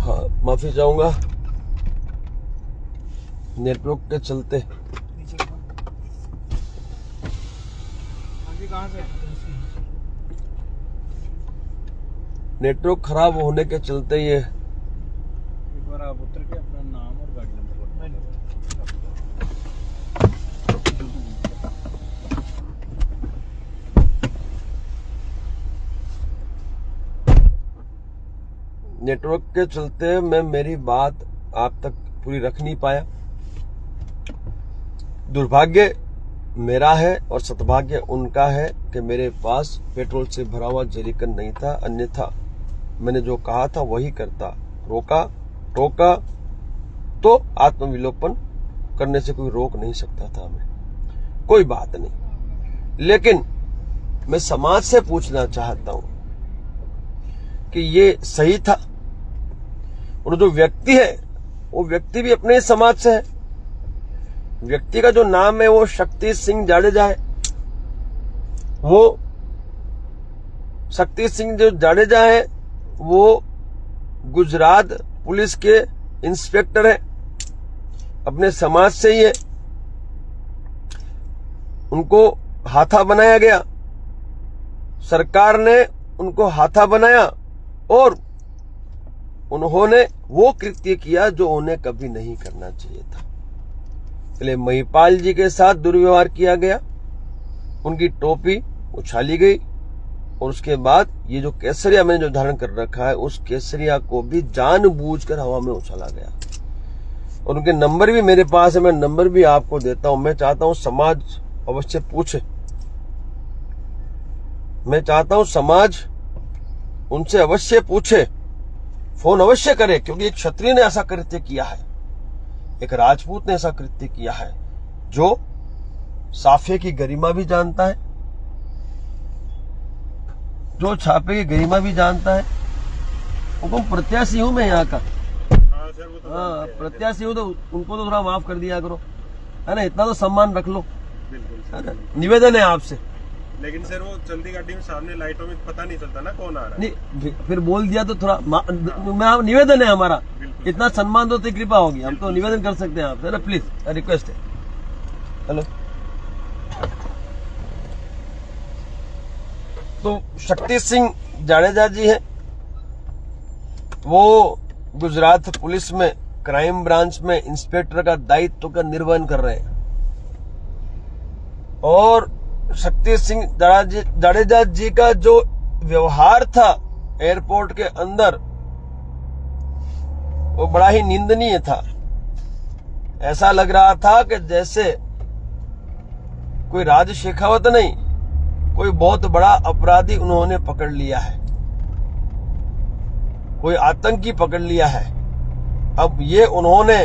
हाँ, माफी चाहूंगा नेटवर्क के चलते। कहाँ से? नेटवर्क खराब होने के चलते ये एक बार आप उतर के अपना नाम और गाड़ी नंबर बता। नेटवर्क के चलते मैं मेरी बात आप तक पूरी रख नहीं पाया। दुर्भाग्य मेरा है और सद्भाग्य उनका है कि मेरे पास पेट्रोल से भरा हुआ जेरिकन नहीं था, अन्यथा मैंने जो कहा था वही करता। रोका टोका तो आत्मविलोपन करने से कोई रोक नहीं सकता था हमें, कोई बात नहीं। लेकिन मैं समाज से पूछना चाहता हूं कि ये सही था? और जो व्यक्ति है वो व्यक्ति भी अपने समाज से है। व्यक्ति का जो नाम है वो शक्ति सिंह जाडेजा है। वो शक्ति सिंह जो जाडेजा है वो गुजरात पुलिस के इंस्पेक्टर है, अपने समाज से ही है। उनको हाथा बनाया गया, सरकार ने उनको हाथा बनाया और उन्होंने वो कृत्य किया जो उन्हें कभी नहीं करना चाहिए था। पहले महिपाल जी के साथ दुर्व्यवहार किया गया, उनकी टोपी उछाली गई और उसके बाद ये जो केसरिया मैंने जो धारण कर रखा है उस केसरिया को भी जानबूझकर हवा में उछाला गया। और उनके नंबर भी मेरे पास है, मैं नंबर भी आपको देता हूं। मैं चाहता हूं समाज अवश्य पूछे, मैं चाहता हूं समाज उनसे अवश्य पूछे, फोन अवश्य करे, क्योंकि एक क्षत्रिय ने ऐसा कृत्य किया है, एक राजपूत ने ऐसा कृत्य किया है जो साफे की गरिमा भी जानता है, जो छापे की गरिमा भी जानता है। उनको प्रत्याशी हूं मैं यहाँ का। हाँ, प्रत्याशी हूं तो उनको तो थोड़ा माफ कर दिया करो, है ना, इतना तो सम्मान रख लो, है ना। निवेदन है आपसे। लेकिन सर वो चलती गाड़ी में सामने लाइटों में पता नहीं चलता ना कौन आ रहा है। नहीं, फिर बोल दिया तो थोड़ा निवेदन है हमारा, इतना सम्मान दो तो कृपा होगी। हम तो निवेदन कर सकते हैं आपसे ना, प्लीज रिक्वेस्ट है। हेलो, तो शक्ति सिंह जाडेजा जी हैं, वो गुजरात पुलिस में क्राइम ब्रांच में इंस्पेक्टर का दायित्व का निर्वहन कर रहे हैं। और शक्ति सिंह जाडेजा जी का जो व्यवहार था एयरपोर्ट के अंदर वो बड़ा ही निंदनीय था। ऐसा लग रहा था कि जैसे कोई राज शेखावत नहीं, कोई बहुत बड़ा अपराधी उन्होंने पकड़ लिया है, कोई आतंकी पकड़ लिया है। अब ये उन्होंने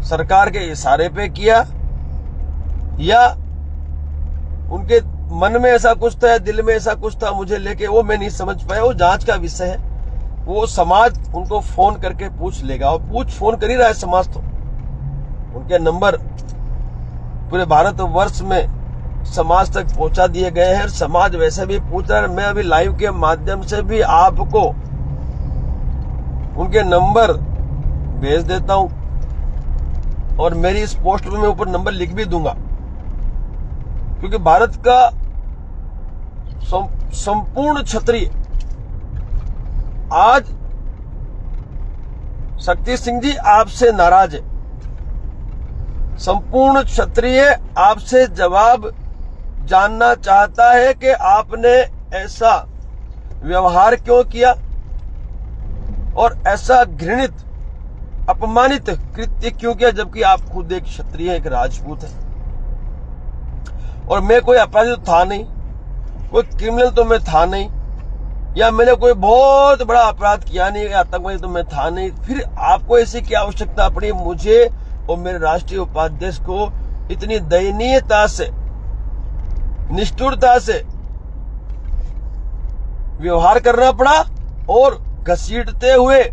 सरकार के इशारे पे किया या उनके मन में ऐसा कुछ था या दिल में ऐसा कुछ था, मुझे लेके वो मैं नहीं समझ पाया। वो जांच का विषय है, वो समाज उनको फोन करके पूछ लेगा और फोन कर ही रहा है समाज। तो उनके नंबर पूरे भारतवर्ष में समाज तक पहुंचा दिए गए हैं। समाज वैसे भी पूछ रहा है। मैं अभी लाइव के माध्यम से भी आपको उनके नंबर भेज देता हूं और मेरी इस पोस्ट में मैं ऊपर नंबर लिख भी दूंगा, क्योंकि भारत का संपूर्ण क्षत्रिय आज शक्ति सिंह जी आपसे नाराज है। संपूर्ण क्षत्रिय आपसे जवाब जानना चाहता है कि आपने ऐसा व्यवहार क्यों किया और ऐसा घृणित अपमानित कृत्य क्यों किया, जबकि आप खुद एक क्षत्रिय, एक राजपूत है। और मैं कोई अपराधी तो था नहीं, कोई क्रिमिनल तो मैं था नहीं, या मैंने कोई बहुत बड़ा अपराध किया नहीं, आतंकवादी तो मैं था नहीं। फिर आपको ऐसी क्या आवश्यकता पड़ी मुझे और मेरे राष्ट्रीय उपाध्यक्ष को इतनी दयनीयता से, निष्ठुरता से व्यवहार करना पड़ा और घसीटते हुए,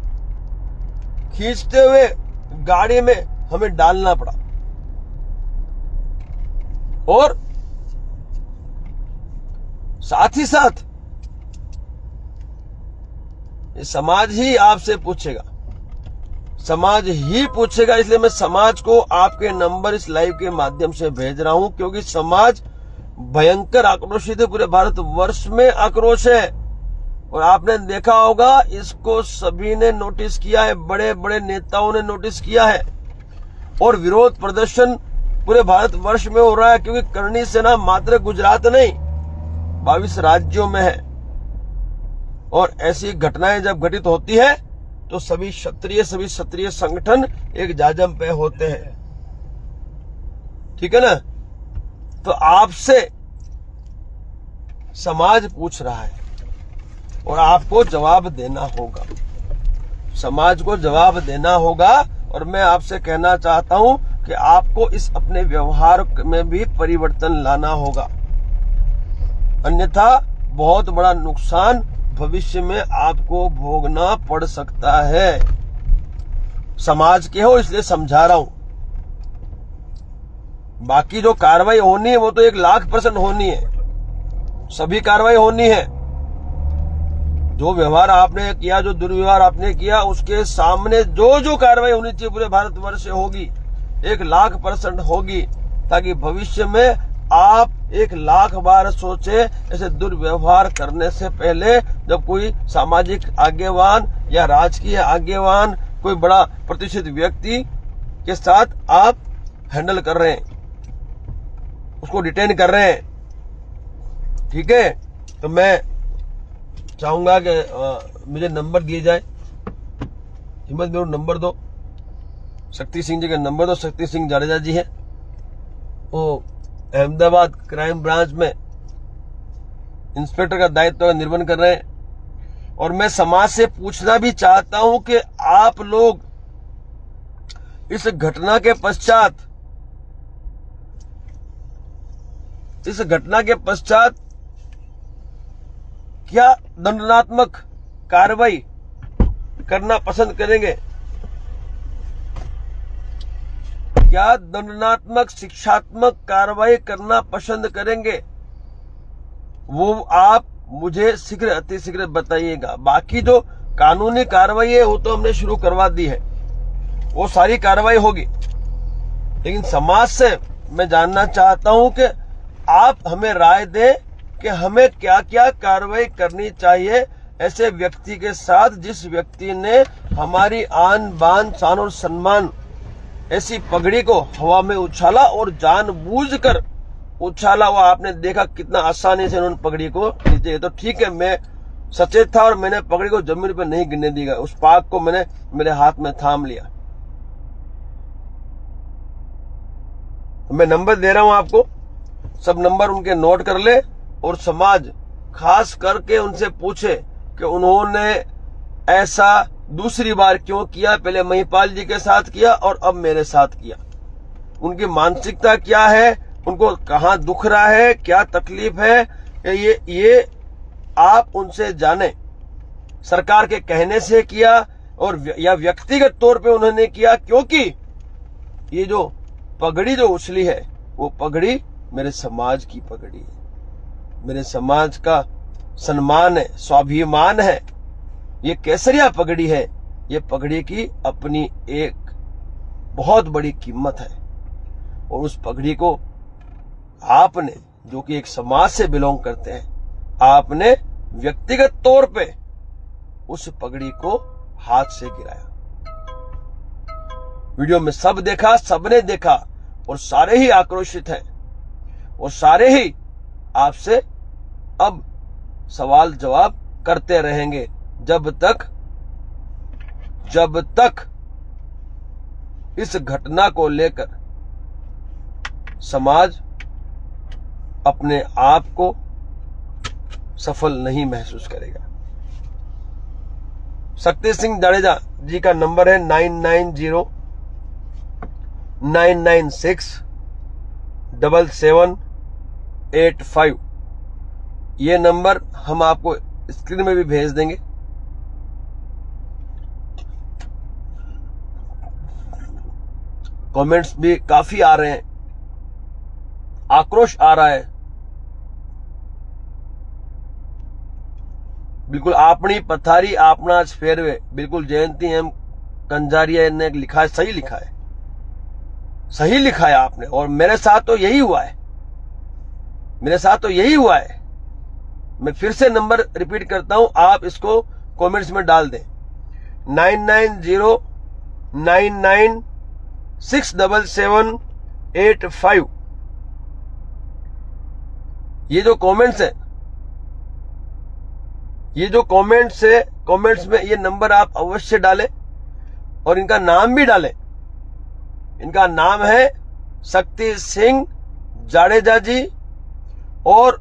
खींचते हुए गाड़ी में हमें डालना पड़ा। और साथ ही साथ ये समाज ही आपसे पूछेगा समाज ही पूछेगा। इसलिए मैं समाज को आपके नंबर इस लाइव के माध्यम से भेज रहा हूं, क्योंकि समाज भयंकर आक्रोशित है। पूरे भारत वर्ष में आक्रोश है और आपने देखा होगा इसको सभी ने नोटिस किया है, बड़े बड़े नेताओं ने नोटिस किया है और विरोध प्रदर्शन पूरे भारत वर्ष में हो रहा है, क्योंकि करनी सेना मात्र गुजरात नहीं 22 राज्यों में है और ऐसी घटनाएं जब घटित होती है तो सभी क्षत्रिय संगठन एक जाजम पे होते हैं। ठीक है ना। तो आपसे समाज पूछ रहा है और आपको जवाब देना होगा, समाज को जवाब देना होगा। और मैं आपसे कहना चाहता हूं कि आपको इस अपने व्यवहार में भी परिवर्तन लाना होगा, अन्यथा बहुत बड़ा नुकसान भविष्य में आपको भोगना पड़ सकता है। समाज के हो इसलिए समझा रहा हूं। बाकी जो कार्रवाई होनी है वो तो 1,00,000% होनी है, सभी कार्रवाई होनी है। जो व्यवहार आपने किया, जो दुर्व्यवहार आपने किया, उसके सामने जो कार्रवाई होनी चाहिए पूरे भारतवर्ष से होगी, 1,00,000% होगी, ताकि भविष्य में आप 1,00,000 बार सोचे ऐसे दुर्व्यवहार करने से पहले। जब कोई सामाजिक आगेवान या राजकीय आगेवान, कोई बड़ा प्रतिष्ठित व्यक्ति के साथ आप हैंडल कर रहे हैं, उसको डिटेन कर रहे हैं, ठीक है, तो मैं चाहूंगा कि मुझे नंबर दिए जाए। हिम्मत मेरे नंबर दो, शक्ति सिंह जी का नंबर दो। शक्ति सिंह जाडेजा जी है, वो अहमदाबाद क्राइम ब्रांच में इंस्पेक्टर का दायित्व निर्वहन कर रहे हैं। और मैं समाज से पूछना भी चाहता हूं कि आप लोग इस घटना के पश्चात क्या दंडात्मक कार्रवाई करना पसंद करेंगे, क्या दंडात्मक शिक्षात्मक कार्रवाई करना पसंद करेंगे, वो आप मुझे शीघ्र अतिशीघ्र बताइएगा। बाकी जो कानूनी कार्रवाई है वो तो हमने शुरू करवा दी है, वो सारी कार्रवाई होगी। लेकिन समाज से मैं जानना चाहता हूं कि आप हमें राय दें कि हमें क्या क्या कार्रवाई करनी चाहिए ऐसे व्यक्ति के साथ, जिस व्यक्ति ने हमारी आन बान शान और सम्मान, ऐसी पगड़ी को हवा में उछाला और जानबूझकर उछाला हुआ। आपने देखा कितना आसानी से उन्होंने पगड़ी को नीचे। तो ठीक है, मैं सचेत था और मैंने पगड़ी को जमीन पर नहीं गिरने दी, उस पाक को मैंने मेरे हाथ में थाम लिया। मैं नंबर दे रहा हूं आपको, सब नंबर उनके नोट कर ले और समाज खास करके उनसे पूछे कि उन्होंने ऐसा दूसरी बार क्यों किया। पहले महिपाल जी के साथ किया और अब मेरे साथ किया। उनकी मानसिकता क्या है, उनको कहां दुख रहा है, क्या तकलीफ है, ये आप उनसे जाने। सरकार के कहने से किया और या व्यक्तिगत तौर पे उन्होंने किया, क्योंकि ये जो पगड़ी जो उछली है वो पगड़ी मेरे समाज की पगड़ी है, मेरे समाज का सम्मान है, स्वाभिमान है। ये केसरिया पगड़ी है, ये पगड़ी की अपनी एक बहुत बड़ी कीमत है। और उस पगड़ी को आपने, जो कि एक समाज से बिलोंग करते हैं, आपने व्यक्तिगत तौर पे उस पगड़ी को हाथ से गिराया। वीडियो में सब देखा, सबने देखा और सारे ही आक्रोशित हैं और सारे ही आपसे अब सवाल जवाब करते रहेंगे जब तक इस घटना को लेकर समाज अपने आप को सफल नहीं महसूस करेगा। शक्ति सिंह जाडेजा जी का नंबर है 9909967785। ये नंबर हम आपको स्क्रीन में भी भेज देंगे। कमेंट्स भी काफी आ रहे हैं, आक्रोश आ रहा है। बिल्कुल आपनी पथारी आपना ज फेरवे, बिल्कुल जयंती एम कंजारिया ने लिखा है, सही लिखा है, सही लिखा है आपने। और मेरे साथ तो यही हुआ है, मेरे साथ तो यही हुआ है। मैं फिर से नंबर रिपीट करता हूं, आप इसको कमेंट्स में डाल दें, 9909967785। ये जो कमेंट्स है, ये जो कमेंट्स है, कमेंट्स में ये नंबर आप अवश्य डालें और इनका नाम भी डालें। इनका नाम है शक्ति सिंह जाडेजा जी, और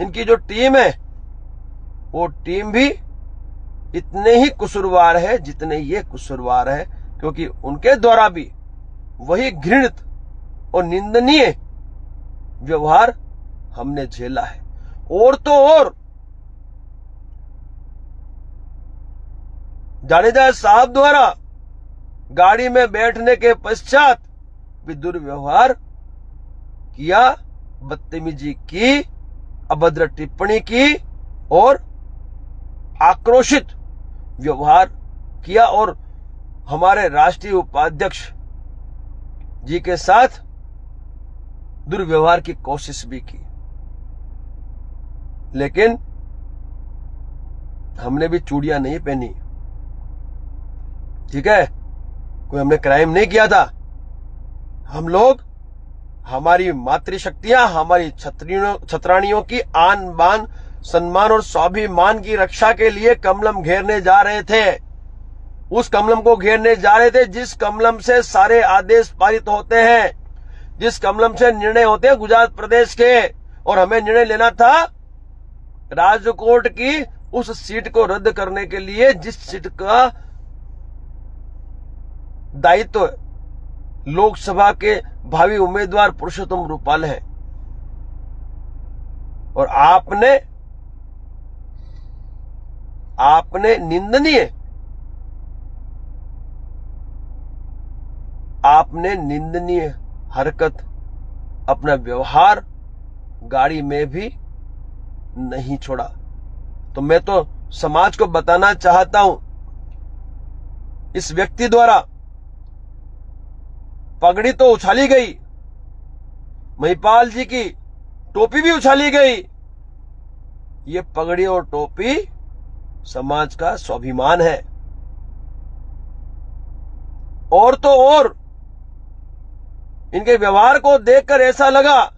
इनकी जो टीम है वो टीम भी इतने ही कसूरवार है जितने ये कसूरवार है, क्योंकि उनके द्वारा भी वही घृणित और निंदनीय व्यवहार हमने झेला है। और तो और जाडेजा साहब द्वारा गाड़ी में बैठने के पश्चात भी दुर्व्यवहार किया, बदतमीजी की, अभद्र टिप्पणी की और आक्रोशित व्यवहार किया, और हमारे राष्ट्रीय उपाध्यक्ष जी के साथ दुर्व्यवहार की कोशिश भी की। लेकिन हमने भी चूड़ियां नहीं पहनी, ठीक है, कोई हमने क्राइम नहीं किया था। हम लोग हमारी मातृशक्तियां, हमारी छतरानियों की आन बान सम्मान और स्वाभिमान की रक्षा के लिए कमलम घेरने जा रहे थे। उस कमलम को घेरने जा रहे थे जिस कमलम से सारे आदेश पारित होते हैं, जिस कमलम से निर्णय होते हैं गुजरात प्रदेश के। और हमें निर्णय लेना था राजकोट की उस सीट को रद्द करने के लिए, जिस सीट का दायित्व लोकसभा के भावी उम्मीदवार पुरुषोत्तम रूपाल है। और आपने निंदनीय हरकत, अपना व्यवहार गाड़ी में भी नहीं छोड़ा। तो मैं तो समाज को बताना चाहता हूं, इस व्यक्ति द्वारा पगड़ी तो उछाली गई, महिपाल जी की टोपी भी उछाली गई। ये पगड़ी और टोपी समाज का स्वाभिमान है। और तो और इनके व्यवहार को देखकर ऐसा लगा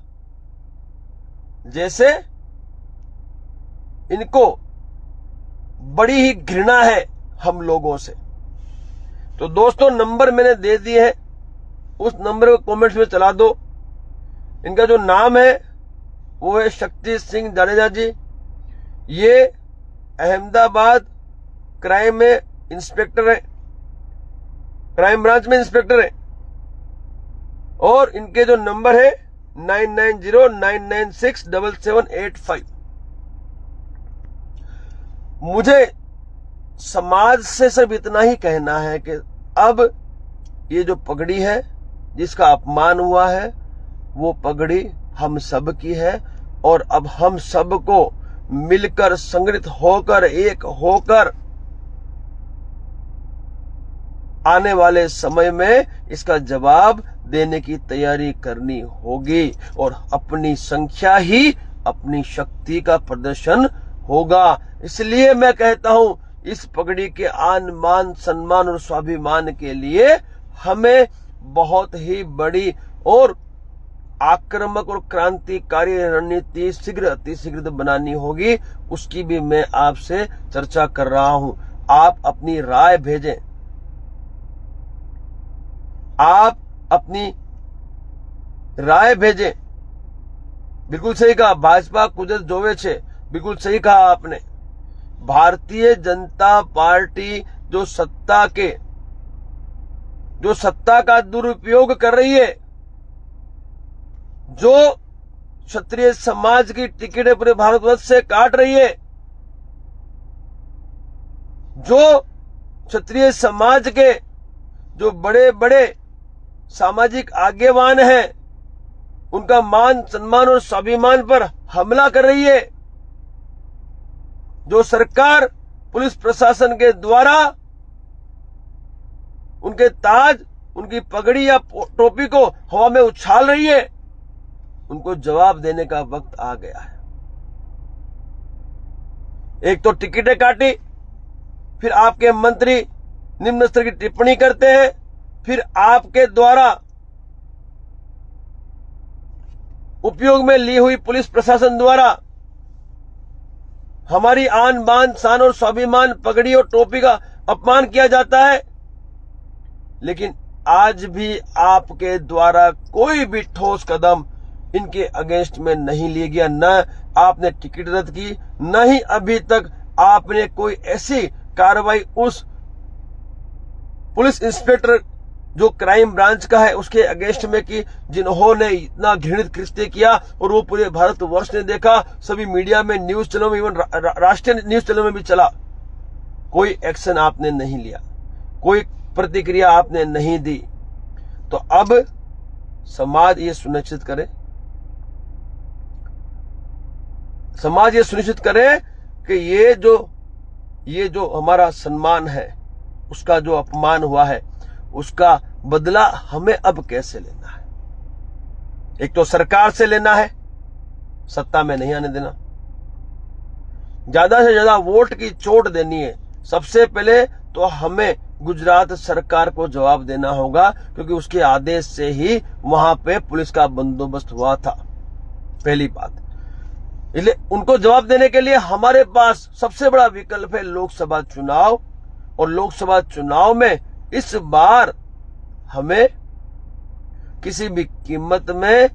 जैसे इनको बड़ी ही घृणा है हम लोगों से। तो दोस्तों, नंबर मैंने दे दिए हैं, उस नंबर को कमेंट्स में चला दो। इनका जो नाम है वो है शक्ति सिंह जाडेजा जी। ये अहमदाबाद क्राइम में इंस्पेक्टर है, क्राइम ब्रांच में इंस्पेक्टर है। और इनके जो नंबर है 9909967785। मुझे समाज से सिर्फ इतना ही कहना है कि अब ये जो पगड़ी है जिसका अपमान हुआ है, वो पगड़ी हम सब की है। और अब हम सब को मिलकर, संगठित होकर, एक होकर आने वाले समय में इसका जवाब देने की तैयारी करनी होगी। और अपनी संख्या ही अपनी शक्ति का प्रदर्शन होगा। इसलिए मैं कहता हूं, इस पगड़ी के आन मान सम्मान और स्वाभिमान के लिए हमें बहुत ही बड़ी और आक्रामक और क्रांतिकारी रणनीति शीघ्र अतिशीघ्र बनानी होगी। उसकी भी मैं आपसे चर्चा कर रहा हूं। आप अपनी राय भेजें, आप अपनी राय भेजें। बिल्कुल सही कहा भाजपा कुजत जोवे छे, बिल्कुल सही कहा आपने। भारतीय जनता पार्टी जो सत्ता का दुरुपयोग कर रही है, जो क्षत्रिय समाज की टिकटें पूरे भारतवर्ष से काट रही है, जो क्षत्रिय समाज के जो बड़े बड़े सामाजिक आगेवान हैं, उनका मान सम्मान और स्वाभिमान पर हमला कर रही है, जो सरकार पुलिस प्रशासन के द्वारा उनके ताज, उनकी पगड़ी या टोपी को हवा में उछाल रही है, उनको जवाब देने का वक्त आ गया है। एक तो टिकटें काटी, फिर आपके मंत्री निम्न स्तर की टिप्पणी करते हैं, फिर आपके द्वारा उपयोग में ली हुई पुलिस प्रशासन द्वारा हमारी आन बान शान और स्वाभिमान पगड़ी और टोपी का अपमान किया जाता है। लेकिन आज भी आपके द्वारा कोई भी ठोस कदम इनके अगेंस्ट में नहीं लिया गया। न आपने टिकट रद्द की, न ही अभी तक आपने कोई ऐसी कार्रवाई उस पुलिस इंस्पेक्टर जो क्राइम ब्रांच का है उसके अगेंस्ट में की, जिन्होंने इतना घृणित कृत्य किया और वो पूरे भारतवर्ष ने देखा, सभी मीडिया में, न्यूज चैनलों में, इवन राष्ट्रीय न्यूज चैनलों में भी चला। कोई एक्शन आपने नहीं लिया, कोई प्रतिक्रिया आपने नहीं दी। तो अब समाज ये सुनिश्चित करे, समाज ये सुनिश्चित करे कि ये जो हमारा सम्मान है, उसका जो अपमान हुआ है, उसका बदला हमें अब कैसे लेना है। एक तो सरकार से लेना है, सत्ता में नहीं आने देना, ज्यादा से ज्यादा वोट की चोट देनी है। सबसे पहले तो हमें गुजरात सरकार को जवाब देना होगा, क्योंकि उसके आदेश से ही वहां पे पुलिस का बंदोबस्त हुआ था, पहली बात। इसलिए उनको जवाब देने के लिए हमारे पास सबसे बड़ा विकल्प है लोकसभा चुनाव, और लोकसभा चुनाव में इस बार हमें किसी भी कीमत में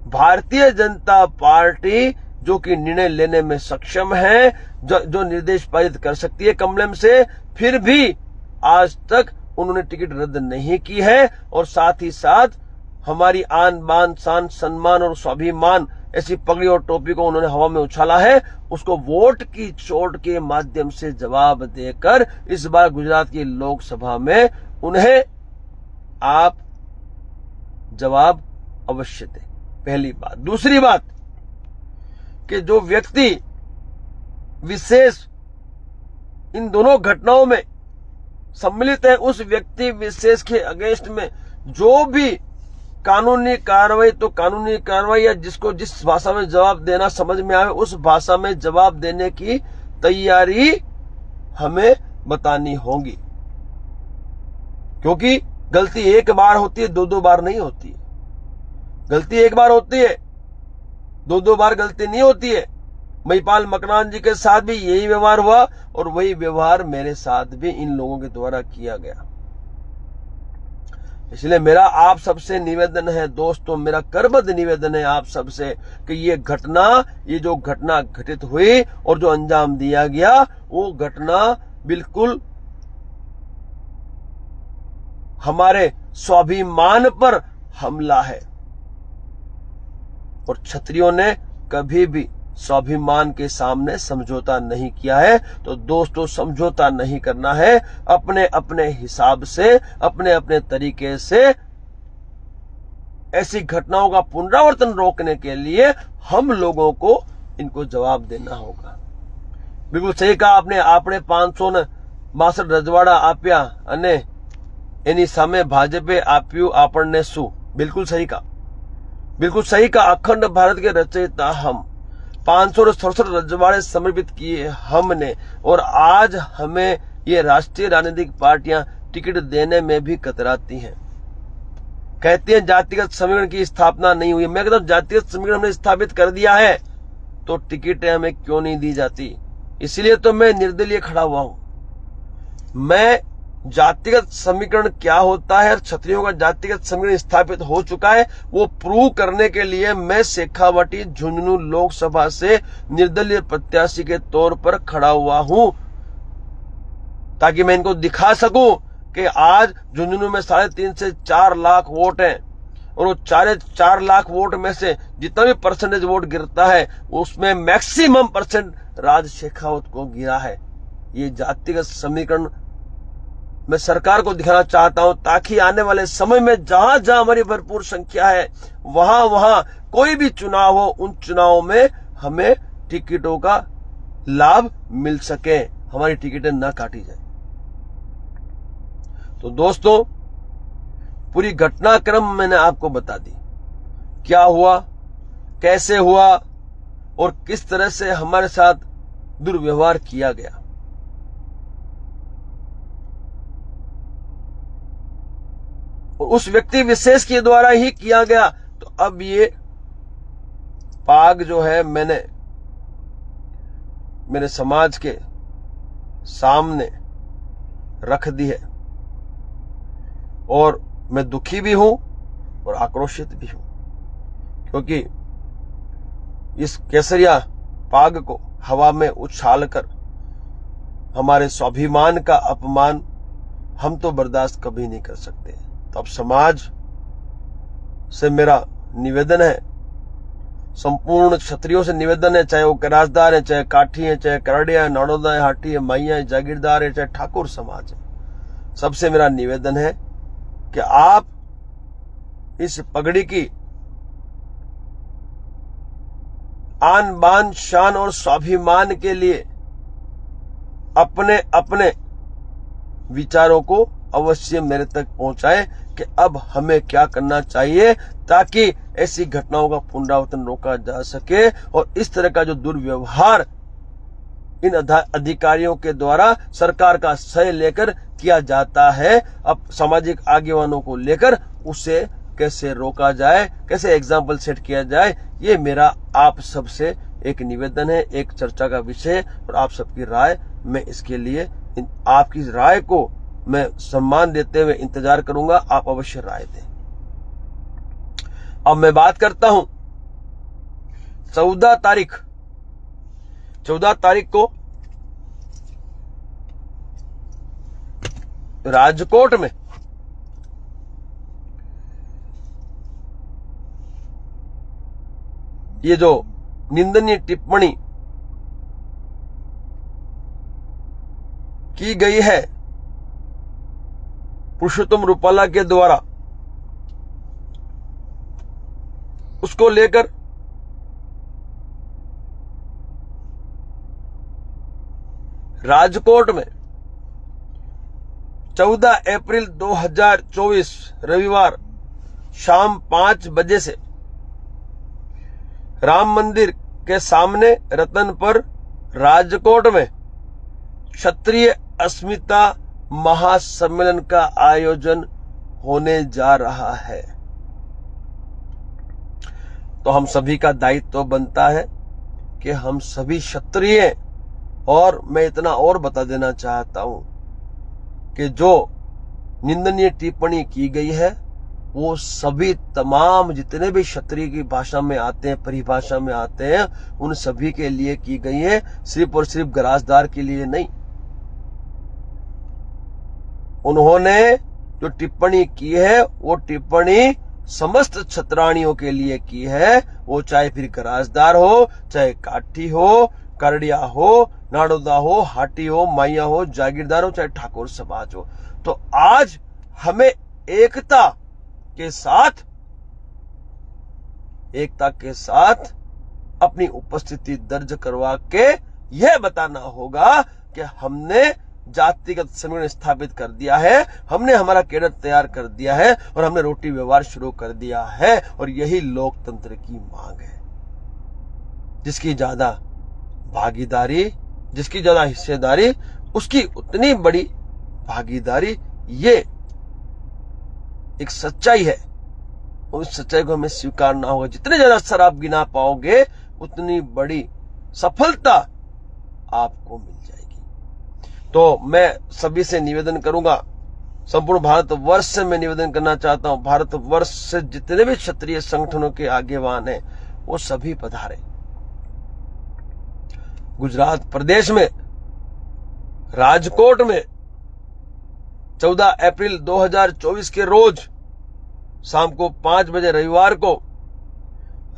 भारतीय जनता पार्टी, जो कि निर्णय लेने में सक्षम है, जो निर्देश पारित कर सकती है कमलम से, फिर भी आज तक उन्होंने टिकट रद्द नहीं की है। और साथ ही साथ हमारी आन बान शान सम्मान और स्वाभिमान ऐसी पगड़ी और टोपी को उन्होंने हवा में उछाला है, उसको वोट की चोट के माध्यम से जवाब देकर इस बार गुजरात की लोकसभा में उन्हें आप जवाब अवश्य दें, पहली बात। दूसरी बात कि जो व्यक्ति विशेष इन दोनों घटनाओं में सम्मिलित है, उस व्यक्ति विशेष के अगेंस्ट में जो भी कानूनी कार्रवाई, तो कानूनी कार्रवाई या जिसको जिस भाषा में जवाब देना समझ में आवे उस भाषा में जवाब देने की तैयारी हमें बतानी होगी। क्योंकि गलती एक बार होती है, दो बार नहीं होती है। गलती एक बार होती है, दो बार गलती नहीं होती है। महिपाल मकरान जी के साथ भी यही व्यवहार हुआ और वही व्यवहार मेरे साथ भी इन लोगों के द्वारा किया गया। इसलिए मेरा आप सबसे निवेदन है दोस्तों, मेरा करबद्ध निवेदन है आप सबसे कि ये जो घटना घटित हुई और जो अंजाम दिया गया, वो घटना बिल्कुल हमारे स्वाभिमान पर हमला है। और क्षत्रियों ने कभी भी स्वाभिमान के सामने समझौता नहीं किया है। तो दोस्तों, समझौता नहीं करना है, अपने अपने हिसाब से, अपने अपने तरीके से ऐसी घटनाओं का पुनरावर्तन रोकने के लिए हम लोगों को इनको जवाब देना होगा। बिल्कुल सही कहा आपने 562 रजवाड़ा आप्या અને એની સામે ભાજપે આપ્યું આપણને શું। बिल्कुल सही कहा। अखंड भारत के रचयिता हम, 567 रजवाड़े समर्पित किए हमने, और आज हमें ये राष्ट्रीय राजनीतिक पार्टियां टिकट देने में भी कतराती हैं। कहती हैं जातिगत समीकरण की स्थापना नहीं हुई। मैं कहता हूं जातिगत समीकरण हमने स्थापित कर दिया है, तो टिकटें हमें क्यों नहीं दी जाती। इसीलिए तो मैं निर्दलीय खड़ा हुआ हूं। मैं जातिगत समीकरण क्या होता है और क्षत्रियों का जातिगत समीकरण स्थापित हो चुका है, वो प्रूव करने के लिए मैं शेखावाटी झुंझुनू लोकसभा से निर्दलीय प्रत्याशी के तौर पर खड़ा हुआ हूं, ताकि मैं इनको दिखा सकूं कि आज झुंझुनू में 3.5 से 4 लाख वोट हैं, और वो 4 लाख वोट में से जितना भी परसेंटेज वोट गिरता है उसमें मैक्सिमम परसेंट राज शेखावत को गिरा है। ये जातिगत समीकरण मैं सरकार को दिखाना चाहता हूं, ताकि आने वाले समय में जहां जहां हमारी भरपूर संख्या है, वहां कोई भी चुनाव हो, उन चुनावों में हमें टिकटों का लाभ मिल सके, हमारी टिकटें न काटी जाए। तो दोस्तों, पूरी घटनाक्रम मैंने आपको बता दी, क्या हुआ, कैसे हुआ और किस तरह से हमारे साथ दुर्व्यवहार किया गया। और उस व्यक्ति विशेष के द्वारा ही किया गया। तो अब ये पाग जो है मैंने मेरे समाज के सामने रख दी है और मैं दुखी भी हूं और आक्रोशित भी हूं, क्योंकि इस केसरिया पाग को हवा में उछालकर हमारे स्वाभिमान का अपमान हम तो बर्दाश्त कभी नहीं कर सकते। तो अब समाज से मेरा निवेदन है, संपूर्ण क्षत्रियों से निवेदन है, चाहे वो करासदार है, चाहे काठी है, चाहे करड़िया है, नाड़ोदा है, हाटी है, माइया है, जागीरदार है, चाहे ठाकुर समाज है, सबसे मेरा निवेदन है कि आप इस पगड़ी की आन बान शान और स्वाभिमान के लिए अपने अपने विचारों को अवश्य मेरे तक पहुंचाएं कि अब हमें क्या करना चाहिए ताकि ऐसी घटनाओं का पुनरावर्तन रोका जा सके और इस तरह का जो दुर्व्यवहार इन अधिकारियों के द्वारा सरकार का सह लेकर किया जाता है, अब सामाजिक आगेवानों को लेकर उसे कैसे रोका जाए, कैसे एग्जाम्पल सेट किया जाए, ये मेरा आप सबसे एक निवेदन है, एक चर्चा का विषय। और आप सबकी राय, मैं इसके लिए आपकी राय को मैं सम्मान देते हुए इंतजार करूंगा, आप अवश्य राय दें। अब मैं बात करता हूं 14 तारीख को राजकोट में ये जो निंदनीय टिप्पणी की गई है पुरुषोत्तम रूपाला के द्वारा, उसको लेकर राजकोट में 14 अप्रैल 2024 रविवार शाम 5 बजे से राम मंदिर के सामने रतनपुर राजकोट में क्षत्रिय अस्मिता महासम्मेलन का आयोजन होने जा रहा है। तो हम सभी का दायित्व बनता है कि हम सभी क्षत्रिय, और मैं इतना और बता देना चाहता हूं कि जो निंदनीय टिप्पणी की गई है वो सभी तमाम जितने भी क्षत्रिय की भाषा में आते हैं, परिभाषा में आते हैं, उन सभी के लिए की गई है, सिर्फ और सिर्फ गराजदार के लिए नहीं। उन्होंने जो टिप्पणी की है वो टिप्पणी समस्त क्षत्राणियों के लिए की है, वो चाहे फिर गराजदार हो, चाहे काठी हो, करड़िया हो, नाड़ोदा हो, हाटी हो, माइया हो, जागीरदार हो, चाहे ठाकुर समाज हो। तो आज हमें एकता के साथ अपनी उपस्थिति दर्ज करवा के यह बताना होगा कि हमने जातिगत संगठन स्थापित कर दिया है, हमने हमारा कैडर तैयार कर दिया है और हमने रोटी व्यवहार शुरू कर दिया है। और यही लोकतंत्र की मांग है। जिसकी ज्यादा भागीदारी, जिसकी ज्यादा हिस्सेदारी, उसकी उतनी बड़ी भागीदारी, ये एक सच्चाई है। उस सच्चाई को हमें स्वीकारना होगा। जितने ज्यादा अवसर आप गिना पाओगे उतनी बड़ी सफलता आपको मिल जाएगी। तो मैं सभी से निवेदन करूंगा, संपूर्ण भारतवर्ष से मैं निवेदन करना चाहता हूं, भारतवर्ष से जितने भी क्षत्रिय संगठनों के आगेवान हैं वो सभी पधारे। गुजरात प्रदेश में राजकोट में 14 अप्रैल 2024 के रोज शाम को 5 बजे रविवार को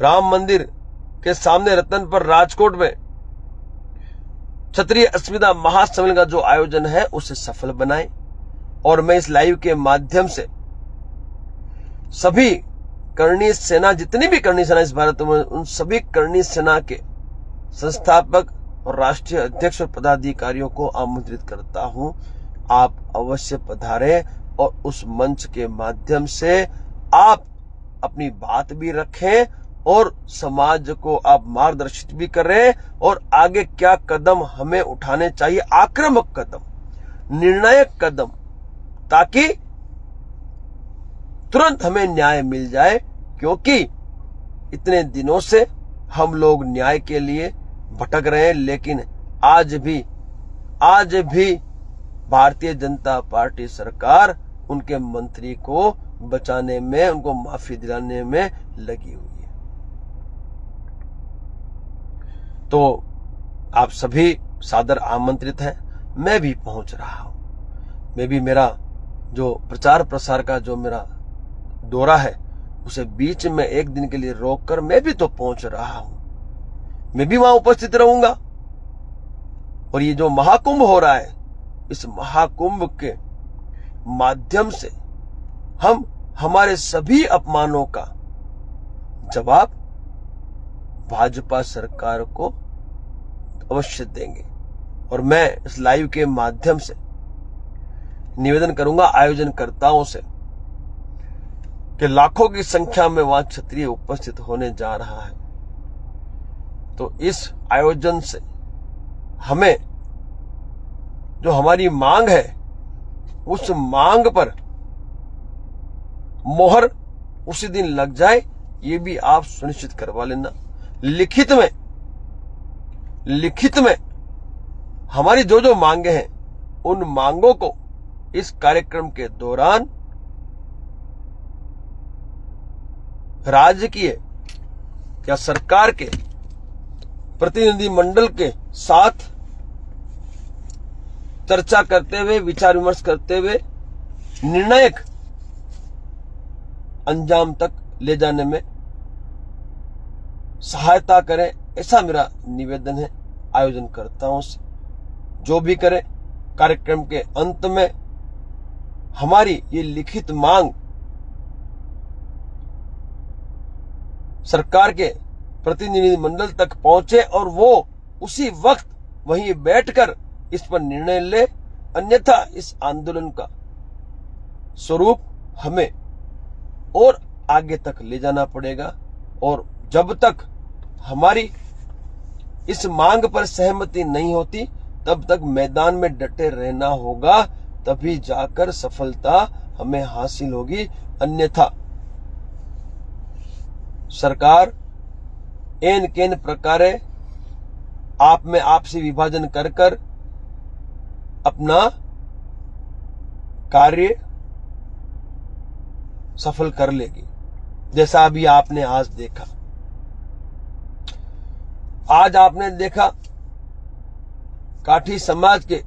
राम मंदिर के सामने रतनपुर राजकोट में क्षत्रिय अस्मिता महासम्मेलन का जो आयोजन है उसे सफल बनाएं। और मैं इस लाइव के माध्यम से सभी कर्णी सेना, जितनी भी कर्णी सेना इस भारत में, उन सभी कर्णी सेना के संस्थापक और राष्ट्रीय अध्यक्ष और पदाधिकारियों को आमंत्रित करता हूं, आप अवश्य पधारें। और उस मंच के माध्यम से आप अपनी बात भी रखें और समाज को आप मार्गदर्शित भी करें और आगे क्या कदम हमें उठाने चाहिए, आक्रामक कदम, निर्णायक कदम, ताकि तुरंत हमें न्याय मिल जाए। क्योंकि इतने दिनों से हम लोग न्याय के लिए भटक रहे हैं, लेकिन आज भी भारतीय जनता पार्टी सरकार उनके मंत्री को बचाने में, उनको माफी दिलाने में लगी हुई है। तो आप सभी सादर आमंत्रित हैं। मैं भी पहुंच रहा हूं। मैं भी, मेरा जो प्रचार प्रसार का जो मेरा दौरा है उसे बीच में एक दिन के लिए रोककर मैं भी तो पहुंच रहा हूं। मैं भी वहां उपस्थित रहूंगा। और ये जो महाकुंभ हो रहा है, इस महाकुंभ के माध्यम से हम हमारे सभी अपमानों का जवाब भाजपा सरकार को अवश्य देंगे। और मैं इस लाइव के माध्यम से निवेदन करूंगा आयोजनकर्ताओं से कि लाखों की संख्या में वहां क्षत्रिय उपस्थित होने जा रहा है। तो इस आयोजन से हमें जो हमारी मांग है, उस मांग पर मोहर उसी दिन लग जाए, ये भी आप सुनिश्चित करवा लेना। लिखित में हमारी जो जो मांगे हैं, उन मांगों को इस कार्यक्रम के दौरान राजकीय या सरकार के प्रतिनिधि मंडल के साथ चर्चा करते हुए, विचार विमर्श करते हुए निर्णायक अंजाम तक ले जाने में सहायता करें, ऐसा मेरा निवेदन है आयोजनकर्ताओं से। जो भी करें, कार्यक्रम के अंत में हमारी ये लिखित मांग सरकार के प्रतिनिधि मंडल तक पहुंचे और वो उसी वक्त वहीं बैठकर इस पर निर्णय ले। अन्यथा इस आंदोलन का स्वरूप हमें और आगे तक ले जाना पड़ेगा। और जब तक हमारी इस मांग पर सहमति नहीं होती, तब तक मैदान में डटे रहना होगा, तभी जाकर सफलता हमें हासिल होगी। अन्यथा सरकार एन केन प्रकारे आप में आपसी विभाजन कर कर अपना कार्य सफल कर लेगी, जैसा अभी आपने आज देखा। आज आपने देखा काठी समाज के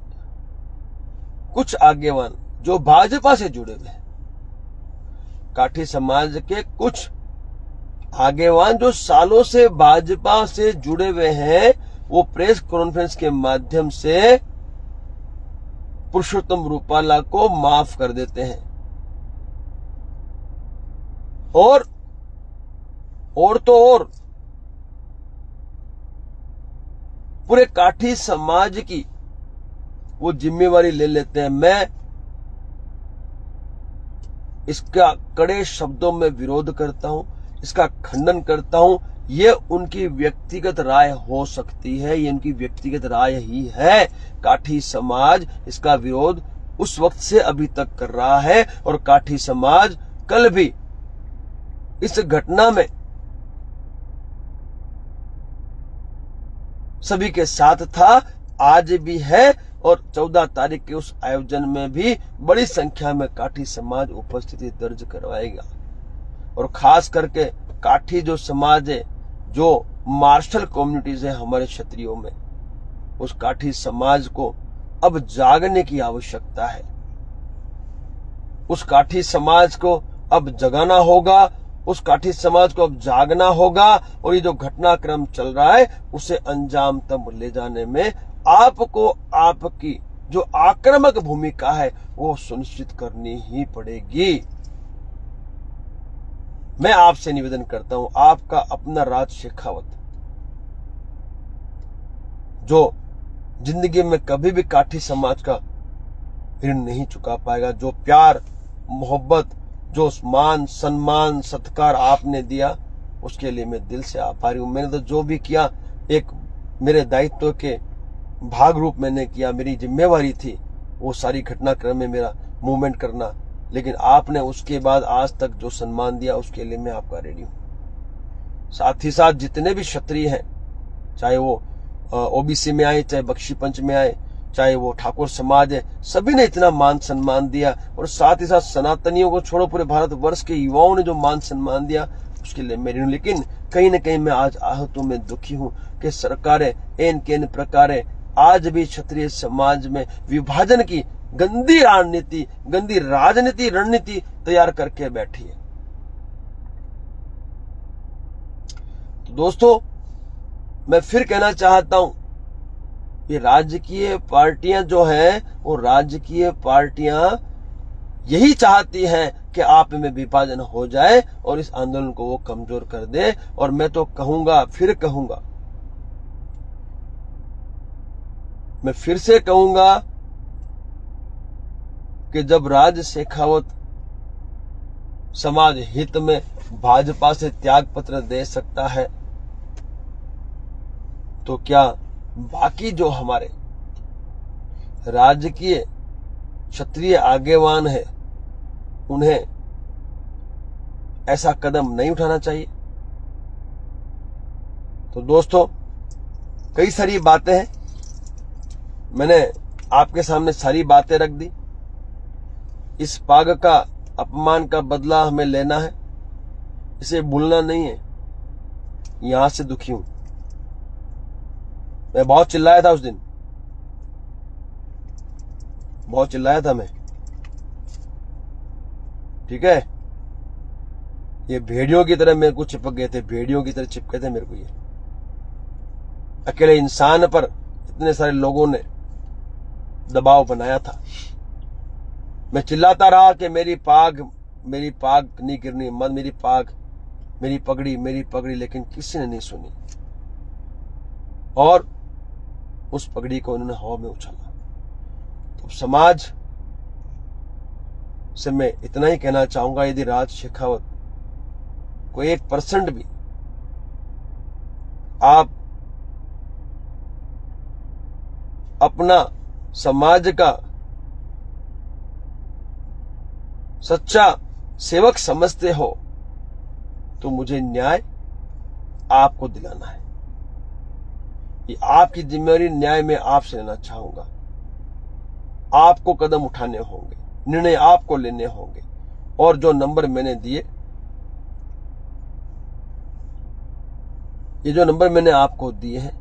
कुछ आगेवान जो भाजपा से जुड़े हुए हैं, काठी समाज के कुछ आगेवान जो सालों से भाजपा से जुड़े हुए हैं, वो प्रेस कॉन्फ्रेंस के माध्यम से पुरुषोत्तम रूपाला को माफ कर देते हैं। और तो और पूरे काठी समाज की वो जिम्मेवारी ले लेते हैं। मैं इसका कड़े शब्दों में विरोध करता हूं, इसका खंडन करता हूं। ये उनकी व्यक्तिगत राय हो सकती है, ये उनकी व्यक्तिगत राय ही है। काठी समाज इसका विरोध उस वक्त से अभी तक कर रहा है और काठी समाज कल भी इस घटना में सभी के साथ था, आज भी है। और 14 तारीख के उस आयोजन में भी बड़ी संख्या में काठी समाज उपस्थिति दर्ज करवाएगा। और खास करके काठी जो समाज है, जो मार्शल कम्युनिटीज है हमारे क्षत्रियों में, उस काठी समाज को अब जागने की आवश्यकता है। उस काठी समाज को अब जगाना होगा, उस काठी समाज को अब जागना होगा। और ये जो घटनाक्रम चल रहा है, उसे अंजाम तक ले जाने में आपको आपकी जो आक्रामक भूमिका है वो सुनिश्चित करनी ही पड़ेगी। मैं आपसे निवेदन करता हूं, आपका अपना राज शेखावत, जो जिंदगी में कभी भी काठी समाज का ऋण नहीं चुका पाएगा, जो प्यार मोहब्बत, जो मान सम्मान सत्कार आपने दिया, उसके लिए मैं दिल से आभारी हूं। मैंने तो जो भी किया एक मेरे दायित्व के भाग रूप मैंने किया, मेरी जिम्मेवारी थी वो सारी घटनाक्रम में मेरा मूवमेंट करना, लेकिन आपने उसके बाद आज तक जो सम्मान दिया उसके लिए मैं आपका रेडी हूं। साथ ही साथ जितने भी क्षत्रिय हैं, चाहे वो ओबीसी में आए, चाहे बख्शी पंच में आए, चाहे वो ठाकुर समाज है, सभी ने इतना मान सम्मान दिया। और साथ ही साथ सनातनियों को छोड़ो, पूरे भारतवर्ष के युवाओं ने जो मान सम्मान दिया उसके लिए मेरी हूं। लेकिन कहीं न कहीं मैं आज आहतों में दुखी हूं कि सरकारें इन के प्रकारे आज भी क्षत्रिय समाज में विभाजन की गंदी रणनीति, गंदी राजनीति रणनीति तैयार करके बैठी है। तो दोस्तों, मैं फिर कहना चाहता हूं, ये राजकीय पार्टियां जो हैं, वो राजकीय पार्टियां यही चाहती हैं कि आप में विभाजन हो जाए और इस आंदोलन को वो कमजोर कर दे। और मैं तो कहूंगा, फिर कहूंगा, मैं फिर से कहूंगा कि जब राज शेखावत समाज हित में भाजपा से त्याग पत्र दे सकता है, तो क्या बाकी जो हमारे राजकीय क्षत्रिय आगेवान है उन्हें ऐसा कदम नहीं उठाना चाहिए? तो दोस्तों, कई सारी बातें हैं, मैंने आपके सामने सारी बातें रख दी। इस पाग का अपमान का बदला हमें लेना है, इसे भूलना नहीं है। यहां से दुखी हूं, मैं बहुत चिल्लाया था उस दिन, बहुत चिल्लाया था मैं, ठीक है। ये भेड़ियों की तरह मेरे को चिपक गए थे, भेड़ियों की तरह चिपके थे मेरे को। ये अकेले इंसान पर इतने सारे लोगों ने दबाव बनाया था। मैं चिल्लाता रहा कि मेरी पाग नहीं गिरनी, मत मेरी पाग, मेरी पगड़ी, लेकिन किसी ने नहीं सुनी और उस पगड़ी को उन्होंने हवा में उछाला। तो समाज से मैं इतना ही कहना चाहूंगा, यदि राज शेखावत को 1% भी आप अपना समाज का सच्चा सेवक समझते हो तो मुझे न्याय आपको दिलाना है। ये आपकी जिम्मेदारी, न्याय में आपसे लेना चाहूंगा। आपको कदम उठाने होंगे, निर्णय आपको लेने होंगे। और जो नंबर मैंने दिए, ये जो नंबर मैंने आपको दिए हैं,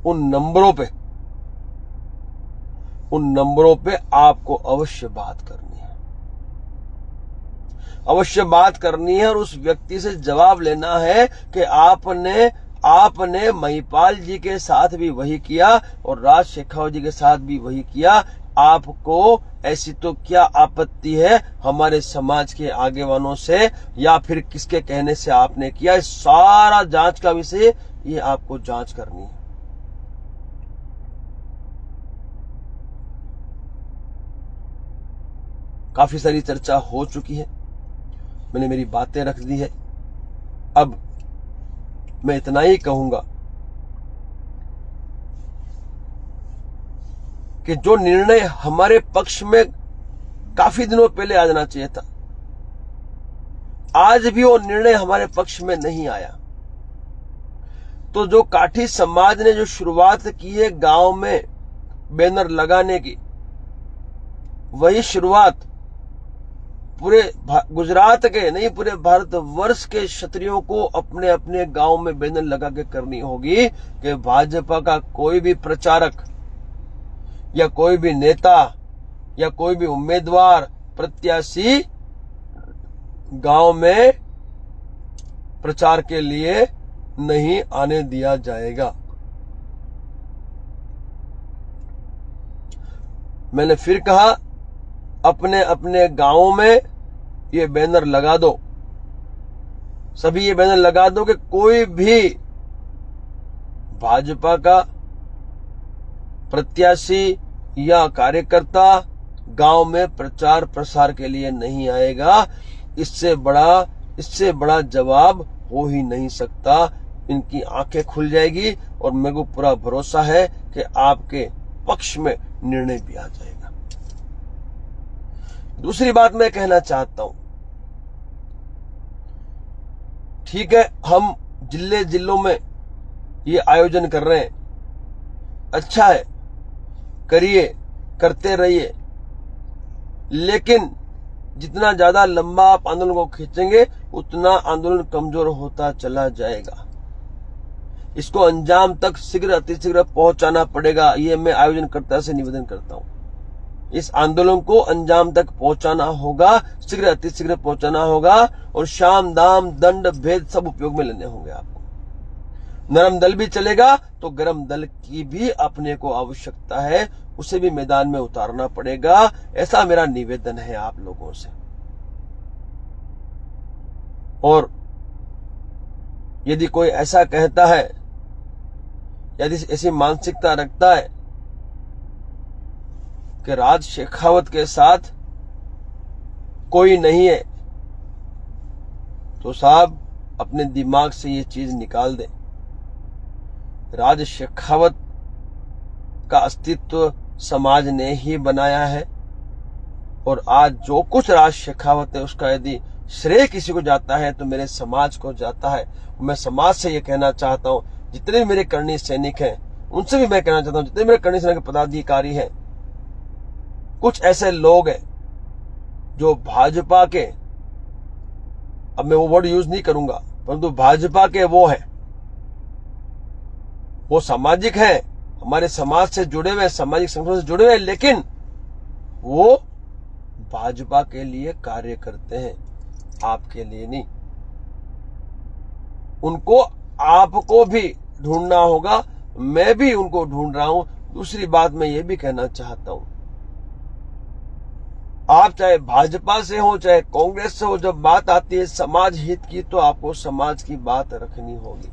उन नंबरों पे आपको अवश्य बात करनी है, अवश्य बात करनी है। और उस व्यक्ति से जवाब लेना है कि आपने महिपाल जी के साथ भी वही किया और राज शेखावत जी के साथ भी वही किया। आपको ऐसी तो क्या आपत्ति है हमारे समाज के आगेवानों से, या फिर किसके कहने से आपने किया? इस सारा जांच का विषय ये आपको जांच करनी है। काफी सारी चर्चा हो चुकी है, मैंने मेरी बातें रख दी है। अब मैं इतना ही कहूंगा कि जो निर्णय हमारे पक्ष में काफी दिनों पहले आ जाना चाहिए था, आज भी वो निर्णय हमारे पक्ष में नहीं आया। तो जो काठी समाज ने जो शुरुआत की है गांव में बैनर लगाने की, वही शुरुआत पूरे गुजरात के नहीं, पूरे भारतवर्ष के क्षत्रियों को अपने अपने गांव में बैनर लगा के करनी होगी कि भाजपा का कोई भी प्रचारक या कोई भी नेता या कोई भी उम्मीदवार प्रत्याशी गांव में प्रचार के लिए नहीं आने दिया जाएगा। मैंने फिर कहा, अपने अपने गांवों में ये बैनर लगा दो, सभी ये बैनर लगा दो कि कोई भी भाजपा का प्रत्याशी या कार्यकर्ता गांव में प्रचार प्रसार के लिए नहीं आएगा। इससे बड़ा जवाब हो ही नहीं सकता। इनकी आंखें खुल जाएगी और मेरे को पूरा भरोसा है कि आपके पक्ष में निर्णय भी आ जाएगा। दूसरी बात मैं कहना चाहता हूं, ठीक है, हम जिलों में ये आयोजन कर रहे हैं, अच्छा है, करिए, करते रहिए, लेकिन जितना ज्यादा लंबा आप आंदोलन को खींचेंगे उतना आंदोलन कमजोर होता चला जाएगा। इसको अंजाम तक शीघ्र अतिशीघ्र पहुंचाना पड़ेगा। ये मैं आयोजनकर्ता से निवेदन करता हूं। इस आंदोलन को अंजाम तक पहुंचाना होगा, शीघ्र अतिशीघ्र पहुंचाना होगा और शाम दाम दंड भेद सब उपयोग में लेने होंगे आपको। नरम दल भी चलेगा तो गरम दल की भी अपने को आवश्यकता है, उसे भी मैदान में उतारना पड़ेगा। ऐसा मेरा निवेदन है आप लोगों से। और यदि कोई ऐसा कहता है, यदि ऐसी मानसिकता रखता है कि राज शेखावत के साथ कोई नहीं है, तो साहब अपने दिमाग से ये चीज निकाल दे। राज शेखावत का अस्तित्व समाज ने ही बनाया है और आज जो कुछ राज शेखावत है उसका यदि श्रेय किसी को जाता है तो मेरे समाज को जाता है। मैं समाज से ये कहना चाहता हूं, जितने भी मेरे कर्णी सैनिक हैं उनसे भी मैं कहना चाहता हूं, जितने मेरे कर्णी सैनिक के पदाधिकारी हैं, कुछ ऐसे लोग हैं जो भाजपा के, अब मैं वो वर्ड यूज नहीं करूंगा, परंतु भाजपा के वो हैं, वो सामाजिक हैं, हमारे समाज से जुड़े हुए, सामाजिक संगठनों से जुड़े हुए, लेकिन वो भाजपा के लिए कार्य करते हैं, आपके लिए नहीं। उनको आपको भी ढूंढना होगा, मैं भी उनको ढूंढ रहा हूं। दूसरी बात मैं ये भी कहना चाहता हूं, आप चाहे भाजपा से हो चाहे कांग्रेस से हो, जब बात आती है समाज हित की तो आपको समाज की बात रखनी होगी।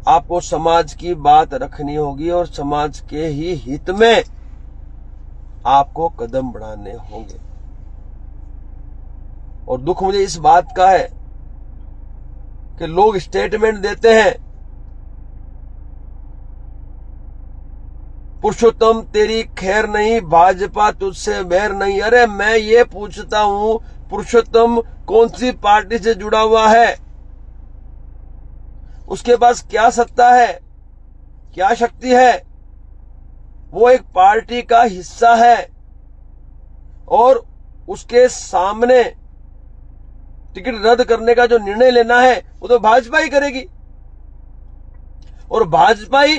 आपको समाज की बात रखनी होगी और समाज के ही हित में आपको कदम बढ़ाने होंगे। और दुख मुझे इस बात का है कि लोग स्टेटमेंट देते हैं, पुरुषोत्तम तेरी खैर नहीं, भाजपा तुझसे बैर नहीं। अरे मैं ये पूछता हूं, पुरुषोत्तम कौन सी पार्टी से जुड़ा हुआ है? उसके पास क्या सत्ता है, क्या शक्ति है? वो एक पार्टी का हिस्सा है और उसके सामने टिकट रद्द करने का जो निर्णय लेना है वो तो भाजपा ही करेगी। और भाजपा ही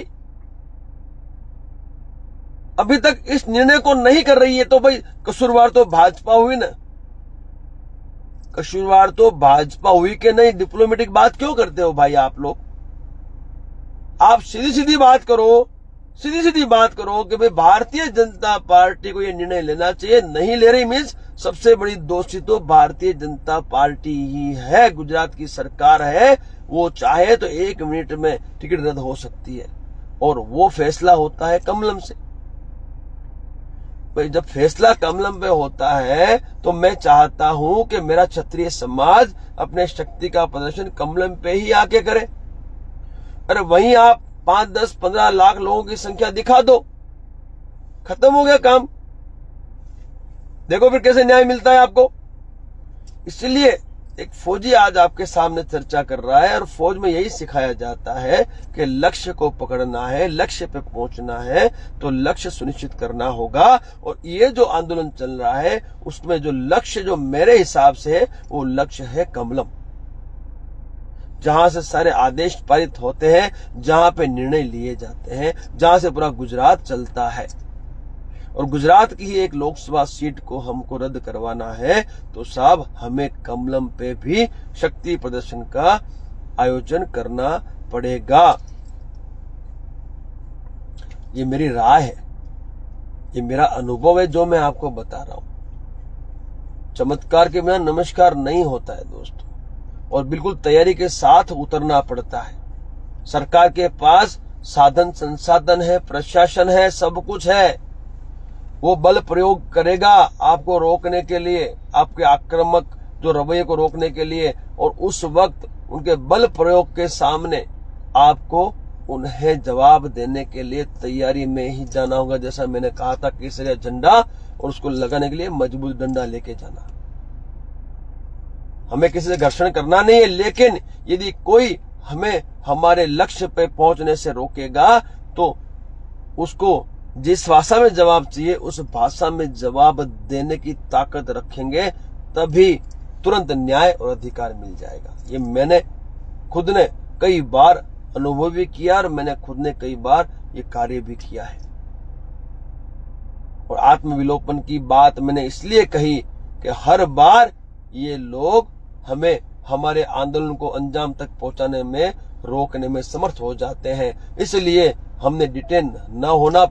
अभी तक इस निर्णय को नहीं कर रही है, तो भाई कसूरवार तो भाजपा हुई ना। कसूरवार तो भाजपा हुई कि नहीं, डिप्लोमेटिक बात क्यों करते हो भाई आप लोग? आप सीधी सीधी बात करो, सीधी सीधी बात करो कि भाई भारतीय जनता पार्टी को यह निर्णय लेना चाहिए। नहीं ले रही मीन्स सबसे बड़ी दोषी तो भारतीय जनता पार्टी ही है, गुजरात की सरकार है। वो चाहे तो 1 मिनट में टिकट रद्द हो सकती है और वो फैसला होता है कमलम से। भाई जब फैसला कमलम पे होता है तो मैं चाहता हूं कि मेरा क्षत्रिय समाज अपने शक्ति का प्रदर्शन कमलम पे ही आके करे। अरे वहीं आप 5, 10, 15 लाख लोगों की संख्या दिखा दो, खत्म हो गया काम। देखो फिर कैसे न्याय मिलता है आपको। इसलिए एक फौजी आज आपके सामने चर्चा कर रहा है और फौज में यही सिखाया जाता है कि लक्ष्य को पकड़ना है, लक्ष्य पे पहुंचना है तो लक्ष्य सुनिश्चित करना होगा। और ये जो आंदोलन चल रहा है उसमें जो लक्ष्य जो मेरे हिसाब से है वो लक्ष्य है कमलम, जहां से सारे आदेश पारित होते हैं, जहां पे निर्णय लिए जाते हैं, जहां से पूरा गुजरात चलता है। और गुजरात की ही एक लोकसभा सीट को हमको रद्द करवाना है तो साहब हमें कमलम पे भी शक्ति प्रदर्शन का आयोजन करना पड़ेगा। ये मेरी राय है, ये मेरा अनुभव है जो मैं आपको बता रहा हूं। चमत्कार के बिना नमस्कार नहीं होता है दोस्तों, और बिल्कुल तैयारी के साथ उतरना पड़ता है। सरकार के पास साधन संसाधन है, प्रशासन है, सब कुछ है, वो बल प्रयोग करेगा आपको रोकने के लिए, आपके आक्रामक जो रवैये को रोकने के लिए, और उस वक्त उनके बल प्रयोग के सामने आपको उन्हें जवाब देने के लिए तैयारी में ही जाना होगा। जैसा मैंने कहा था, केसरिया झंडा और उसको लगाने के लिए मजबूत डंडा लेके जाना। हमें किसी से घर्षण करना नहीं है, लेकिन यदि कोई हमें हमारे लक्ष्य पे पहुंचने से रोकेगा तो उसको जिस भाषा में जवाब चाहिए उस भाषा में जवाब देने की ताकत रखेंगे, तभी तुरंत न्याय और अधिकार मिल जाएगा। ये मैंने खुद ने कई बार अनुभव भी किया और मैंने खुद ने कई बार ये कार्य भी किया है। और आत्मविलोपन की बात मैंने इसलिए कही कि हर बार ये लोग हमें हमारे आंदोलन को अंजाम तक पहुंचाने में रोकने में समर्थ हो जाते हैं। इसलिए हमें डिटेन न होना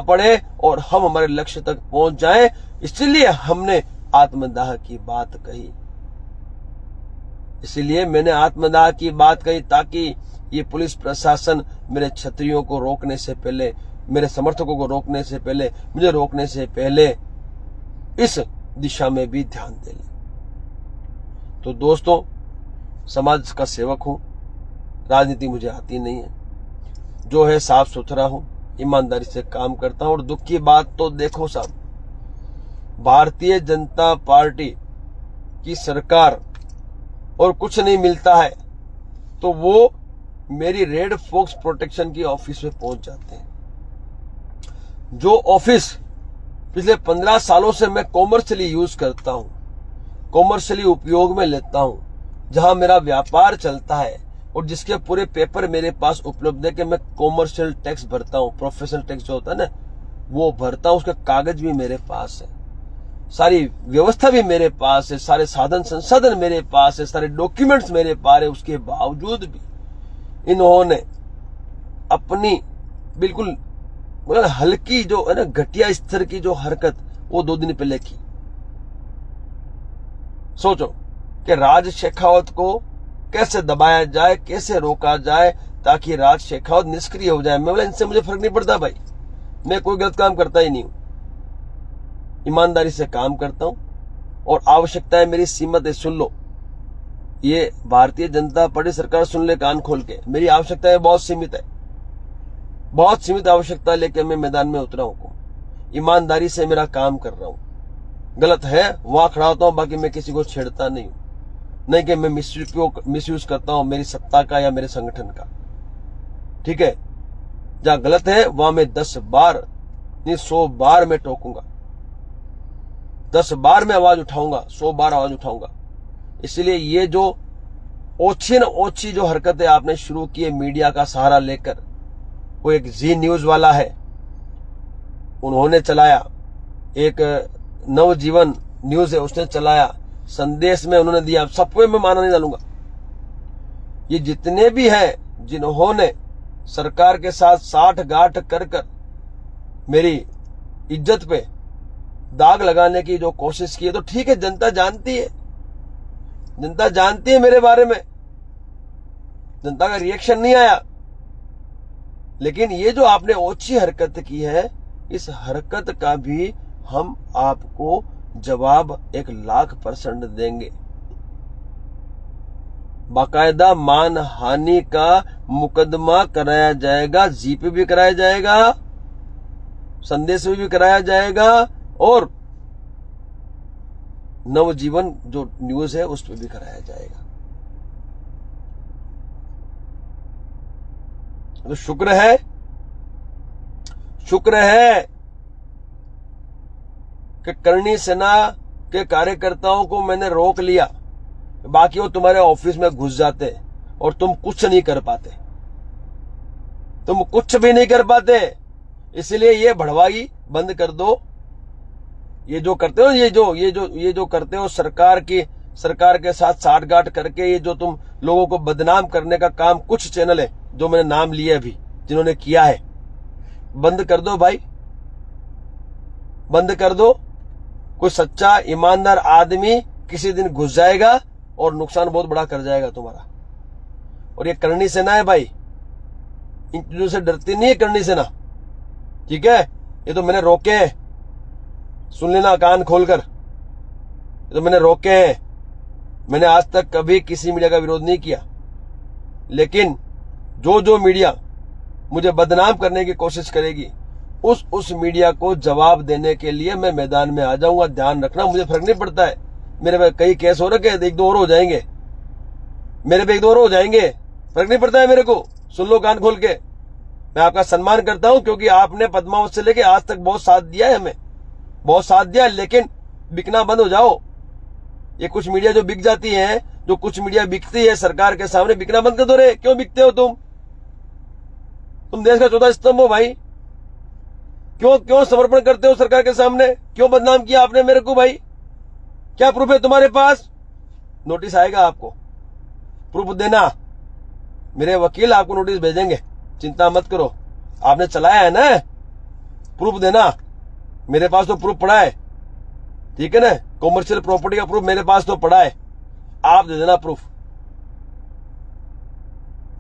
पड़े और हम हमारे लक्ष्य तक पहुंच जाएं। इसलिए हमने आत्मदाह की बात कही, इसलिए मैंने आत्मदाह की बात कही, ताकि ये पुलिस प्रशासन मेरे क्षत्रियों को रोकने से पहले, मेरे समर्थकों को रोकने से पहले, मुझे रोकने से पहले इस दिशा में भी ध्यान दे ले। तो दोस्तों, समाज का सेवक हूं, राजनीति मुझे आती नहीं है, जो है साफ सुथरा हूं, ईमानदारी से काम करता हूं। और दुख की बात तो देखो साहब, भारतीय जनता पार्टी की सरकार और कुछ नहीं मिलता है तो वो मेरी रेड फॉक्स प्रोटेक्शन की ऑफिस में पहुंच जाते हैं, जो ऑफिस पिछले 15 सालों से मैं कॉमर्शियली यूज करता हूं, कॉमर्शियली उपयोग में लेता हूं, जहां मेरा व्यापार चलता है और जिसके पूरे पेपर मेरे पास उपलब्ध है कि मैं कॉमर्शियल टैक्स भरता हूं, प्रोफेशनल टैक्स जो होता है ना वो भरता हूं, उसका कागज भी मेरे पास है, सारी व्यवस्था भी मेरे पास है, सारे साधन संसाधन मेरे पास है, सारे डॉक्यूमेंट्स मेरे पास है। उसके बावजूद भी इन्होंने अपनी बिल्कुल मतलब हल्की जो है ना घटिया स्तर की जो हरकत वो 2 दिन पहले की। सोचो कि राज शेखावत को कैसे दबाया जाए, कैसे रोका जाए ताकि राज शेखावत निष्क्रिय हो जाए। मैं बोला इनसे मुझे फर्क नहीं पड़ता भाई, मैं कोई गलत काम करता ही नहीं हूं, ईमानदारी से काम करता हूं और आवश्यकता है मेरी सीमित है। सुन लो, ये भारतीय जनता पार्टी सरकार सुन ले कान खोल के, मेरी आवश्यकताएं बहुत सीमित है, बहुत सीमित आवश्यकता लेकर मैं मैदान में उतरा हूं, ईमानदारी से मेरा काम कर रहा हूं। गलत है वहां खड़ा होता हूं, बाकी मैं किसी को छेड़ता नहीं हूं, नहीं कि मैं मिसयूज करता हूं मेरी सत्ता का या मेरे संगठन का। ठीक है, जहां गलत है वहां मैं 10 बार नहीं 100 बार मैं टोकूंगा, 10 बार मैं आवाज उठाऊंगा, 100 बार आवाज उठाऊंगा। इसलिए ये जो ओछी न ओछी जो हरकतें आपने शुरू की है मीडिया का सहारा लेकर, वो एक जी न्यूज वाला है उन्होंने चलाया, एक नवजीवन न्यूज है उसने चलाया, संदेश में उन्होंने दिया, सबको मैं माना नहीं डालूंगा। ये जितने भी हैं जिन्होंने सरकार के साथ साठ गांठ कर मेरी इज्जत पे दाग लगाने की जो कोशिश की है, तो ठीक है, जनता जानती है, जनता जानती है मेरे बारे में, जनता का रिएक्शन नहीं आया। लेकिन ये जो आपने ओछी हरकत की है, इस हरकत का भी हम आपको जवाब 1,00,000% देंगे। बाकायदा मान हानि का मुकदमा कराया जाएगा, जीपी भी कराया जाएगा, संदेश में भी कराया जाएगा और नवजीवन जो न्यूज है उस पर भी कराया जाएगा। तो शुक्र है कि करणी सेना के कार्यकर्ताओं को मैंने रोक लिया, बाकी वो तुम्हारे ऑफिस में घुस जाते और तुम कुछ नहीं कर पाते, तुम कुछ भी नहीं कर पाते। इसलिए ये भड़वाई बंद कर दो। ये जो करते हो, ये जो करते हो सरकार के साथ साठगांठ करके, ये जो तुम लोगों को बदनाम करने का काम कुछ चैनल है जो मैंने नाम लिए अभी जिन्होंने किया है, बंद कर दो भाई, बंद कर दो। कोई सच्चा ईमानदार आदमी किसी दिन घुस जाएगा और नुकसान बहुत बड़ा कर जाएगा तुम्हारा। और ये करणी सेना है भाई, इन चीजों से डरती नहीं है करणी सेना। ठीक है, ये तो मैंने रोके हैं, सुन लेना कान खोलकर, ये तो मैंने रोके हैं। मैंने आज तक कभी किसी मीडिया का विरोध नहीं किया, लेकिन जो मीडिया मुझे बदनाम करने की कोशिश करेगी उस मीडिया को जवाब देने के लिए मैं मैदान में आ जाऊंगा। ध्यान रखना, मुझे फर्क नहीं पड़ता है। मेरे पे कई केस हो रखे, एक दो और हो जाएंगे, मेरे पे एक दो और हो जाएंगे, फर्क नहीं पड़ता है मेरे को। सुन लो कान खोल के, मैं आपका सम्मान करता हूं क्योंकि आपने पद्मावत से लेके आज तक बहुत साथ दिया है, हमें बहुत साथ दिया, लेकिन बिकना बंद हो जाओ। ये कुछ मीडिया जो बिक जाती है, जो कुछ मीडिया बिकती है सरकार के सामने, बिकना बंद कर दो रे। क्यों बिकते हो तुम देश का चौथा स्तंभ हो भाई। क्यों समर्पण करते हो सरकार के सामने? क्यों बदनाम किया आपने मेरे को भाई? क्या प्रूफ है तुम्हारे पास? नोटिस आएगा आपको, प्रूफ देना। मेरे वकील आपको नोटिस भेजेंगे, चिंता मत करो। आपने चलाया है ना, प्रूफ देना। मेरे पास तो प्रूफ पड़ा है, ठीक है ना, कॉमर्शियल प्रॉपर्टी का प्रूफ मेरे पास तो पड़ा है, आप दे देना प्रूफ।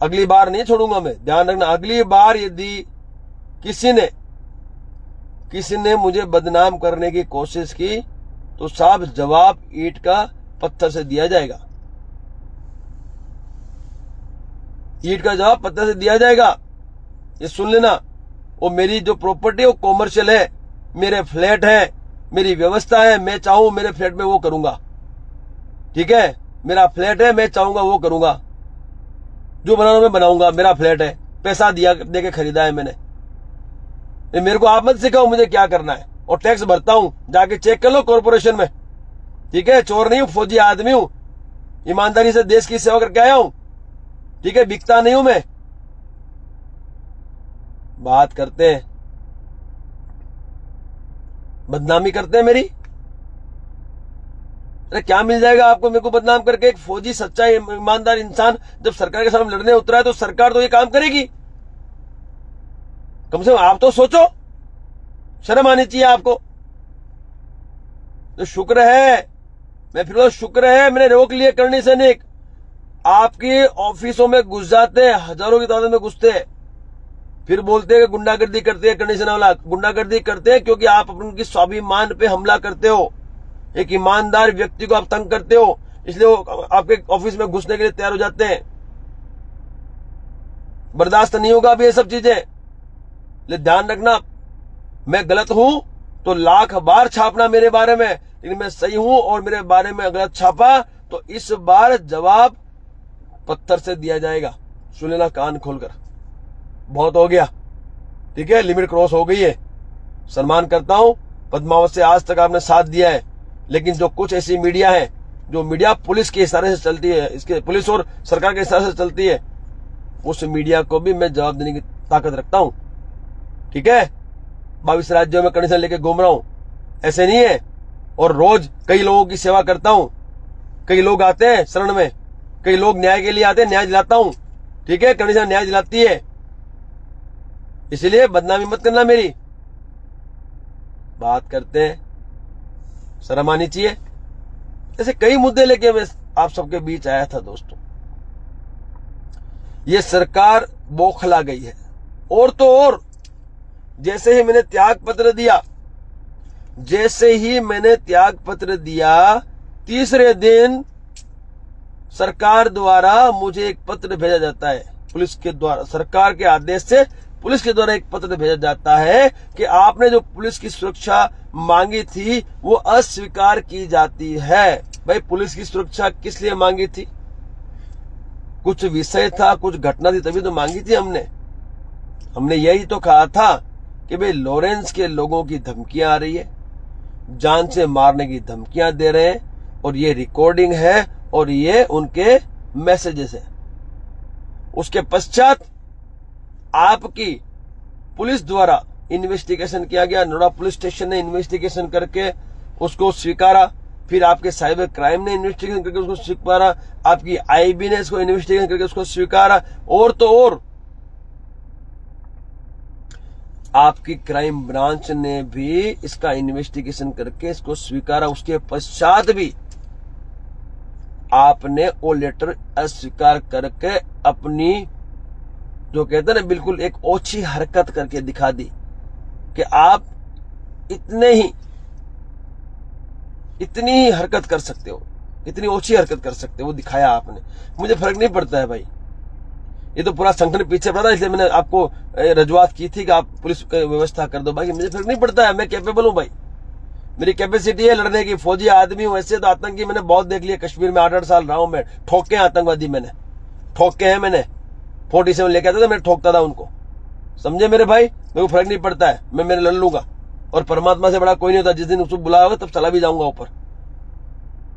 अगली बार नहीं छोड़ूंगा मैं, ध्यान रखना। अगली बार यदि किसी ने मुझे बदनाम करने की कोशिश की तो साफ जवाब ईंट का पत्थर से दिया जाएगा। ईंट का जवाब पत्थर से दिया जाएगा, ये सुन लेना। वो मेरी जो प्रॉपर्टी है वो कॉमर्शियल है, मेरे फ्लैट है, मेरी व्यवस्था है, मैं चाहूं मेरे फ्लैट में वो करूंगा, ठीक है। मेरा फ्लैट है, मैं चाहूंगा वो करूंगा, जो बनाना मैं बनाऊंगा। मेरा फ्लैट है, पैसा दिया देके खरीदा है मैंने। मेरे को आप मत सिखाओ मुझे क्या करना है। और टैक्स भरता हूं, जाके चेक कर लो कॉर्पोरेशन में, ठीक है। चोर नहीं हूं, फौजी आदमी हूं, ईमानदारी से देश की सेवा करके आया हूं, ठीक है। बिकता नहीं हूं मैं। बात करते हैं, बदनामी करते हैं मेरी। अरे क्या मिल जाएगा आपको मेरे को बदनाम करके? एक फौजी सच्चा ईमानदार इंसान जब सरकार के सामने लड़ने उतरा है तो सरकार तो ये काम करेगी। कम से कम आप तो सोचो, शर्म आनी चाहिए आपको। तो शुक्र है, मैं फिर शुक्र है मैंने रोक लिए करनी सैनिक। आपकी ऑफिसों में घुस जाते हैं, हजारों की तादाद में घुसते हैं, फिर बोलते हैं कि गुंडागर्दी करते हैं। कंडीशन वाला गुंडागर्दी करते हैं क्योंकि आप उनकी स्वाभिमान पे हमला करते हो, एक ईमानदार व्यक्ति को आप तंग करते हो, इसलिए वो आपके ऑफिस में घुसने के लिए तैयार हो जाते हैं। बर्दाश्त नहीं होगा अब ये सब चीजें। ले ध्यान रखना, मैं गलत हूं तो लाख बार छापना मेरे बारे में, लेकिन मैं सही हूं और मेरे बारे में गलत छापा तो इस बार जवाब पत्थर से दिया जाएगा। सुन लेना कान खोलकर, बहुत हो गया, ठीक है। लिमिट क्रॉस हो गई है। सम्मान करता हूं, पद्मावत से आज तक आपने साथ दिया है, लेकिन जो कुछ ऐसी मीडिया है, जो मीडिया पुलिस के इशारे से चलती है, इसके पुलिस और सरकार के इशारे से चलती है, उस मीडिया को भी मैं जवाब देने की ताकत रखता हूं, ठीक है। 22 राज्यों में कंडीशन लेके घूम रहा हूं, ऐसे नहीं है। और रोज कई लोगों की सेवा करता हूं, कई लोग आते हैं शरण में, कई लोग न्याय के लिए आते हैं, न्याय दिलाता हूं, ठीक है। कंडीशन न्याय दिलाती है, इसलिए बदनामी मत करना मेरी। बात करते हैं, शर्म आनी चाहिए। ऐसे कई मुद्दे लेके मैं आप सबके बीच आया था दोस्तों। ये सरकार बौखला गई है, और तो और जैसे ही मैंने त्याग पत्र दिया, तीसरे दिन सरकार द्वारा मुझे एक पत्र भेजा जाता है, पुलिस के द्वारा, सरकार के आदेश से पुलिस के द्वारा एक पत्र भेजा जाता है कि आपने जो पुलिस की सुरक्षा मांगी थी वो अस्वीकार की जाती है। भाई पुलिस की सुरक्षा किस लिए मांगी थी? कुछ विषय था, कुछ घटना थी, तभी तो मांगी थी हमने यही तो कहा था कि भाई लॉरेंस के लोगों की धमकियां आ रही है, जान से मारने की धमकियां दे रहे हैं, और ये रिकॉर्डिंग है और ये उनके मैसेजेस है। उसके पश्चात आपकी पुलिस द्वारा इन्वेस्टिगेशन किया गया, नोएडा पुलिस स्टेशन ने इन्वेस्टिगेशन करके उसको स्वीकारा, फिर आपके साइबर क्राइम ने इन्वेस्टिगेशन करके उसको स्वीकारा, आपकी आईबी ने इसको इन्वेस्टिगेशन करके उसको स्वीकारा, और तो और आपकी क्राइम ब्रांच ने भी इसका इन्वेस्टिगेशन करके इसको स्वीकारा। उसके पश्चात भी आपने वो लेटर अस्वीकार करके अपनी, जो कहते हैं ना, बिल्कुल एक ओछी हरकत करके दिखा दी। कि आप इतनी ही हरकत कर सकते हो, इतनी ओछी हरकत कर सकते हो, वो दिखाया आपने। मुझे फर्क नहीं पड़ता है भाई, ये तो पूरा संगठन पीछे पड़ा था, इसलिए मैंने आपको रजूआत की थी कि आप पुलिस की व्यवस्था कर दो। भाई मुझे फर्क नहीं पड़ता है, मैं कैपेबल हूं भाई, मेरी कैपेसिटी है लड़ने की, फौजी आदमी हूं। ऐसे तो आतंकी मैंने बहुत देख लिया, कश्मीर में 8-8 साल रहा हूं मैं, ठोके आतंकवादी मैंने, ठोके हैं मैंने, 47 लेके आता था, मैं ठोकता था उनको, समझे मेरे भाई। मेरे को फर्क नहीं पड़ता है, मैं मेरे लड़ लूंगा, और परमात्मा से बड़ा कोई नहीं होता। जिस दिन उसको बुलाया होगा तब चला भी जाऊंगा ऊपर,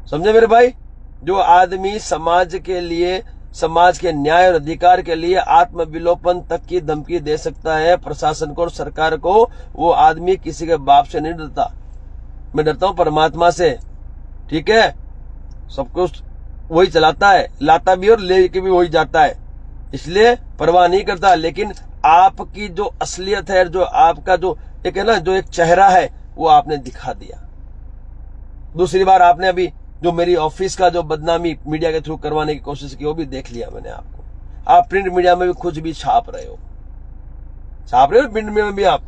समझे मेरे भाई। जो आदमी समाज के लिए, समाज के न्याय और अधिकार के लिए आत्मविलोपन तक की धमकी दे सकता है प्रशासन को और सरकार को, वो आदमी किसी के बाप से नहीं डरता। मैं डरता हूं परमात्मा से, ठीक है। सब कुछ वही चलाता है, लाता भी और ले के भी वही जाता है, इसलिए परवाह नहीं करता। लेकिन आपकी जो असलियत है, जो आपका जो एक है ना, जो एक चेहरा है, वो आपने दिखा दिया। दूसरी बार आपने अभी जो मेरी ऑफिस का जो बदनामी मीडिया के थ्रू करवाने की कोशिश की, वो भी देख लिया मैंने आपको। आप प्रिंट मीडिया में भी कुछ भी छाप रहे हो प्रिंट मीडिया में भी आप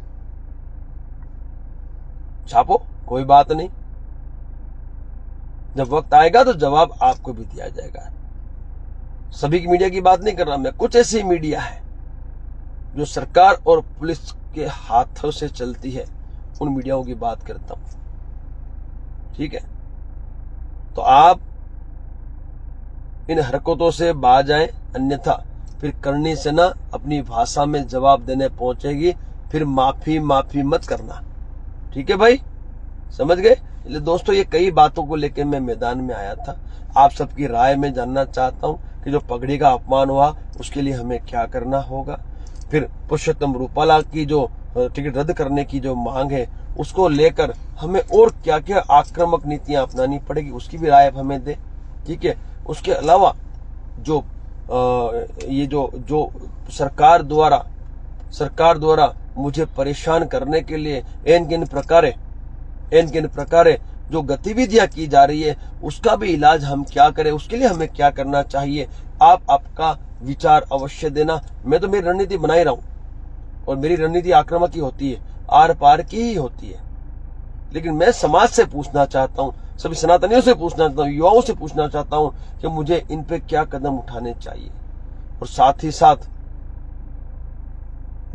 छापो, कोई बात नहीं। जब वक्त आएगा तो जवाब आपको भी दिया जाएगा। सभी की मीडिया की बात नहीं कर रहा मैं, कुछ ऐसी मीडिया है जो सरकार और पुलिस के हाथों से चलती है, उन मीडियाओं की बात करता हूं, ठीक है। तो आप इन हरकतों से बाज आए, अन्यथा फिर करनी से ना अपनी भाषा में जवाब देने पहुंचेगी, फिर माफी मत करना, ठीक है भाई, समझ गए। इसलिए दोस्तों, ये कई बातों को लेकर मैं मैदान में आया था। आप सबकी राय में जानना चाहता हूं कि जो पगड़ी का अपमान हुआ उसके लिए हमें क्या करना होगा। फिर पुरुषोत्तम रूपाला की जो टिकट रद्द करने की जो मांग है, उसको लेकर हमें और क्या क्या आक्रामक नीतियां अपनानी पड़ेगी, उसकी भी राय हमें दे, ठीक है। उसके अलावा जो ये जो सरकार द्वारा मुझे परेशान करने के लिए एन किन प्रकारे जो गतिविधियां की जा रही है, उसका भी इलाज हम क्या करें, उसके लिए हमें क्या करना चाहिए, आप आपका विचार अवश्य देना। मैं तो मेरी रणनीति बना ही रहा हूं, और मेरी रणनीति आक्रामक ही होती है, आर पार की ही होती है। लेकिन मैं समाज से पूछना चाहता हूं, सभी सनातनियों से पूछना चाहता हूं, युवाओं से पूछना चाहता हूं कि मुझे इन पे क्या कदम उठाने चाहिए। और साथ ही साथ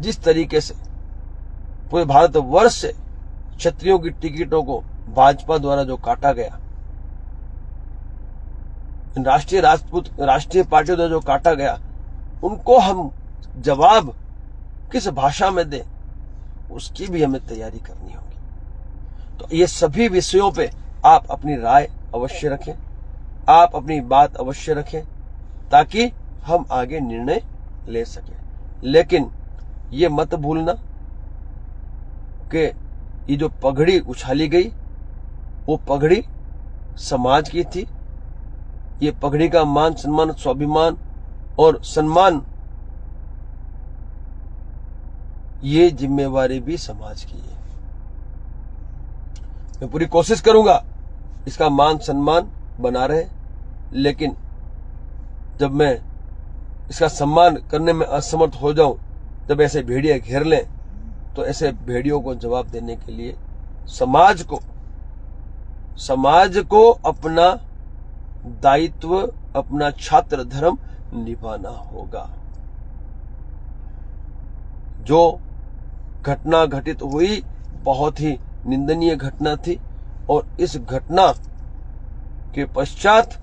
जिस तरीके से पूरे भारतवर्ष से क्षत्रियों की टिकटों को भाजपा द्वारा जो काटा गया, राष्ट्रीय पार्टियों द्वारा जो काटा गया, उनको हम जवाब किस भाषा में दें, उसकी भी हमें तैयारी करनी होगी। तो ये सभी विषयों पे आप अपनी राय अवश्य रखें, आप अपनी बात अवश्य रखें, ताकि हम आगे निर्णय ले सकें। लेकिन ये मत भूलना कि ये जो पगड़ी उछाली गई, वो पगड़ी समाज की थी। ये पगड़ी का मान सम्मान, स्वाभिमान और सम्मान, ये जिम्मेवारी भी समाज की है। मैं पूरी कोशिश करूंगा इसका मान सम्मान बना रहे, लेकिन जब मैं इसका सम्मान करने में असमर्थ हो जाऊं, जब ऐसे भेड़िए घेर लें, तो ऐसे भेड़ियों को जवाब देने के लिए समाज को अपना दायित्व, अपना छात्र धर्म निभाना होगा। जो घटना घटित हुई, बहुत ही निंदनीय घटना थी, और इस घटना के पश्चात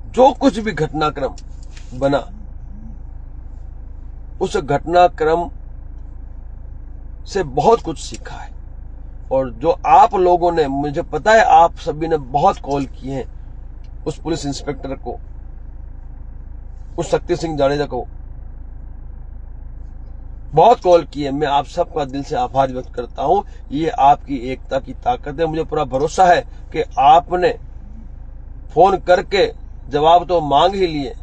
जो कुछ भी घटनाक्रम बना, उस घटनाक्रम से बहुत कुछ सीखा है। और जो आप लोगों ने, मुझे पता है आप सभी ने बहुत कॉल किए हैं उस पुलिस इंस्पेक्टर को, उस शक्ति सिंह जाडेजा को, बहुत कॉल किए। मैं आप सबका दिल से आभार व्यक्त करता हूं। ये आपकी एकता की ताकत है। मुझे पूरा भरोसा है कि आपने फोन करके जवाब तो मांग ही लिए,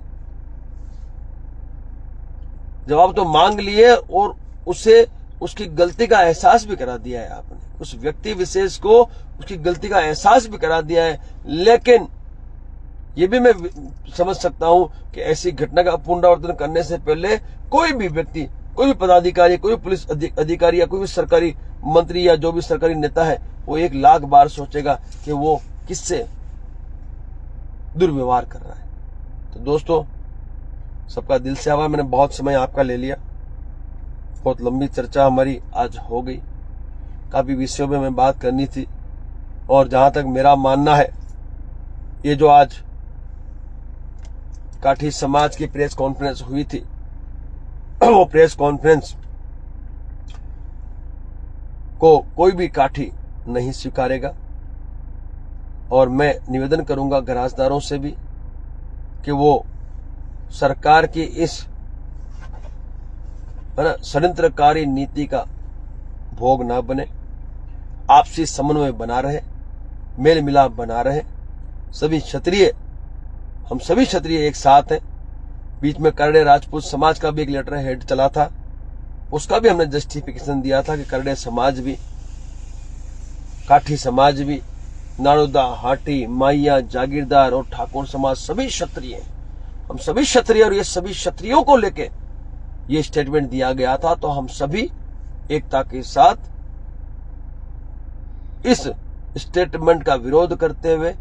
और उसे उसकी गलती का एहसास भी करा दिया है आपने, उस व्यक्ति विशेष को उसकी गलती का एहसास भी करा दिया है। लेकिन ये भी मैं समझ सकता हूं कि ऐसी घटना का पुनरावर्तन करने से पहले कोई भी व्यक्ति, कोई भी पदाधिकारी, कोई भी पुलिस अधिकारी या कोई भी सरकारी मंत्री या जो भी सरकारी नेता है, वो 1,00,000 बार सोचेगा कि वो किससे दुर्व्यवहार कर रहा है। तो दोस्तों, सबका दिल से आभार। मैंने बहुत समय आपका ले लिया, बहुत लंबी चर्चा हमारी आज हो गई, काफी विषयों में मैं बात करनी थी। और जहां तक मेरा मानना है, ये जो आज काठी समाज की प्रेस कॉन्फ्रेंस हुई थी, वो प्रेस कॉन्फ्रेंस को कोई भी काठी नहीं स्वीकारेगा। और मैं निवेदन करूंगा ग्रासदारों से भी कि वो सरकार की इस षड्यंत्रकारी नीति का भोग ना बने, आपसी समन्वय बना रहे, मेल मिलाप बना रहे। सभी क्षत्रिय, हम सभी क्षत्रिय एक साथ हैं। बीच में करड़े राजपूत समाज का भी एक लेटर हेड चला था, उसका भी हमने जस्टिफिकेशन दिया था कि करड़े समाज भी, काठी समाज भी, नारोदा, हाटी, माइया, जागीरदार और ठाकुर समाज सभी क्षत्रिय हैं। हम सभी क्षत्रिय, और ये सभी क्षत्रियों को लेके ये स्टेटमेंट दिया गया था। तो हम सभी एकता के साथ इस स्टेटमेंट का विरोध करते हुए,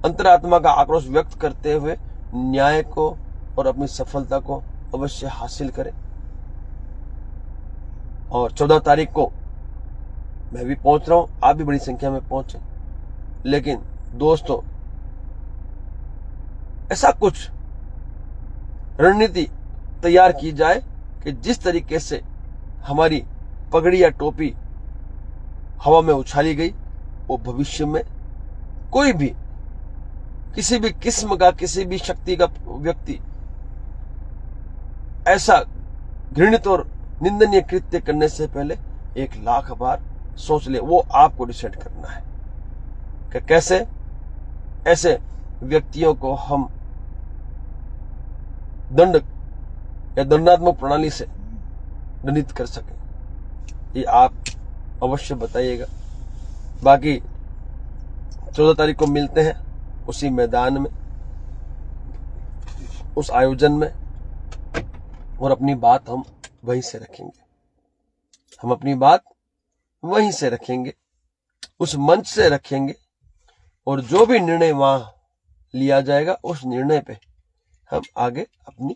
अंतरात्मा का आक्रोश व्यक्त करते हुए न्याय को और अपनी सफलता को अवश्य हासिल करें। और 14 तारीख को मैं भी पहुंच रहा हूं, आप भी बड़ी संख्या में पहुंचे। लेकिन दोस्तों, ऐसा कुछ रणनीति तैयार की जाए कि जिस तरीके से हमारी पगड़ी या टोपी हवा में उछाली गई, वो भविष्य में कोई भी, किसी भी किस्म का, किसी भी शक्ति का व्यक्ति ऐसा घृणित और निंदनीय कृत्य करने से पहले 1,00,000 बार सोच ले। वो आपको डिसाइड करना है कि कैसे ऐसे व्यक्तियों को हम दंड या दंडात्मक प्रणाली से दंडित कर सकें। ये आप अवश्य बताइएगा। बाकी 14 तारीख को मिलते हैं उसी मैदान में, उस आयोजन में, और अपनी बात हम वहीं से रखेंगे। हम अपनी बात वहीं से रखेंगे, उस मंच से रखेंगे। और जो भी निर्णय वहां लिया जाएगा, उस निर्णय पे हम आगे अपनी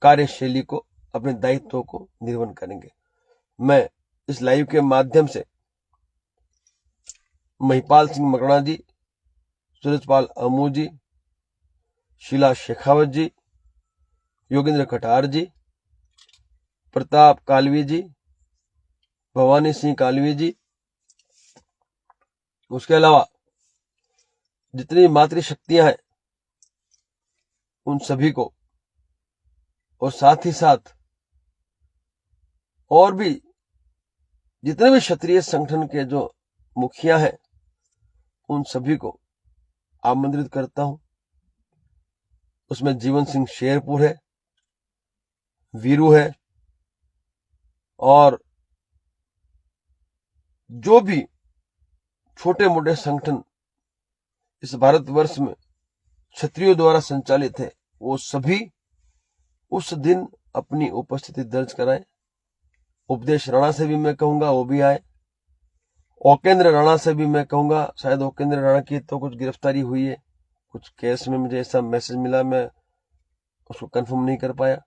कार्यशैली को, अपने दायित्वों को निर्वहन करेंगे। मैं इस लाइव के माध्यम से महिपाल सिंह मकड़ा जी, सूरजपाल अमू जी, शीला शेखावत जी, योगेंद्र कटार जी, प्रताप कालवी जी, भवानी सिंह कालवी जी, उसके अलावा जितनी मातृशक्तियां हैं उन सभी को, और साथ ही साथ और भी जितने भी क्षत्रिय संगठन के जो मुखिया हैं, उन सभी को आमंत्रित करता हूं। उसमें जीवन सिंह शेरपुर है, वीरू है, और जो भी छोटे मोटे संगठन इस भारतवर्ष में क्षत्रियों द्वारा संचालित है, वो सभी उस दिन अपनी उपस्थिति दर्ज कराएं। उपदेश राणा से भी मैं कहूंगा वो भी आए। ओकेंद्र राणा से भी मैं कहूंगा, शायद ओकेंद्र राणा की तो कुछ गिरफ्तारी हुई है, कुछ केस में मुझे ऐसा मैसेज मिला, मैं उसको कंफर्म नहीं कर पाया।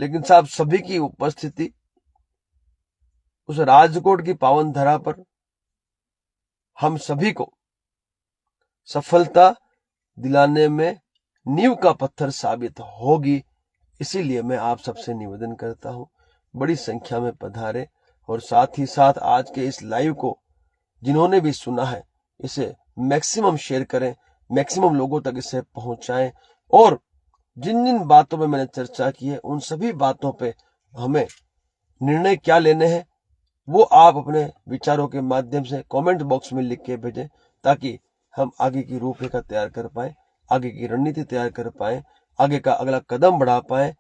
लेकिन साहब, सभी की उपस्थिति उस राजकोट की पावन धरा पर हम सभी को सफलता दिलाने में नींव का पत्थर साबित होगी। इसीलिए मैं आप सबसे निवेदन करता हूं, बड़ी संख्या में पधारे, और साथ ही साथ आज के इस लाइव को जिन्होंने भी सुना है, इसे मैक्सिमम शेयर करें, मैक्सिमम लोगों तक इसे पहुंचाएं। और जिन जिन बातों पे मैंने चर्चा की है, उन सभी बातों पे हमें निर्णय क्या लेने हैं, वो आप अपने विचारों के माध्यम से कमेंट बॉक्स में लिख के भेजें, ताकि हम आगे की रूपरेखा तैयार कर पाए, आगे की रणनीति तैयार कर पाए, आगे का अगला कदम बढ़ा पाए,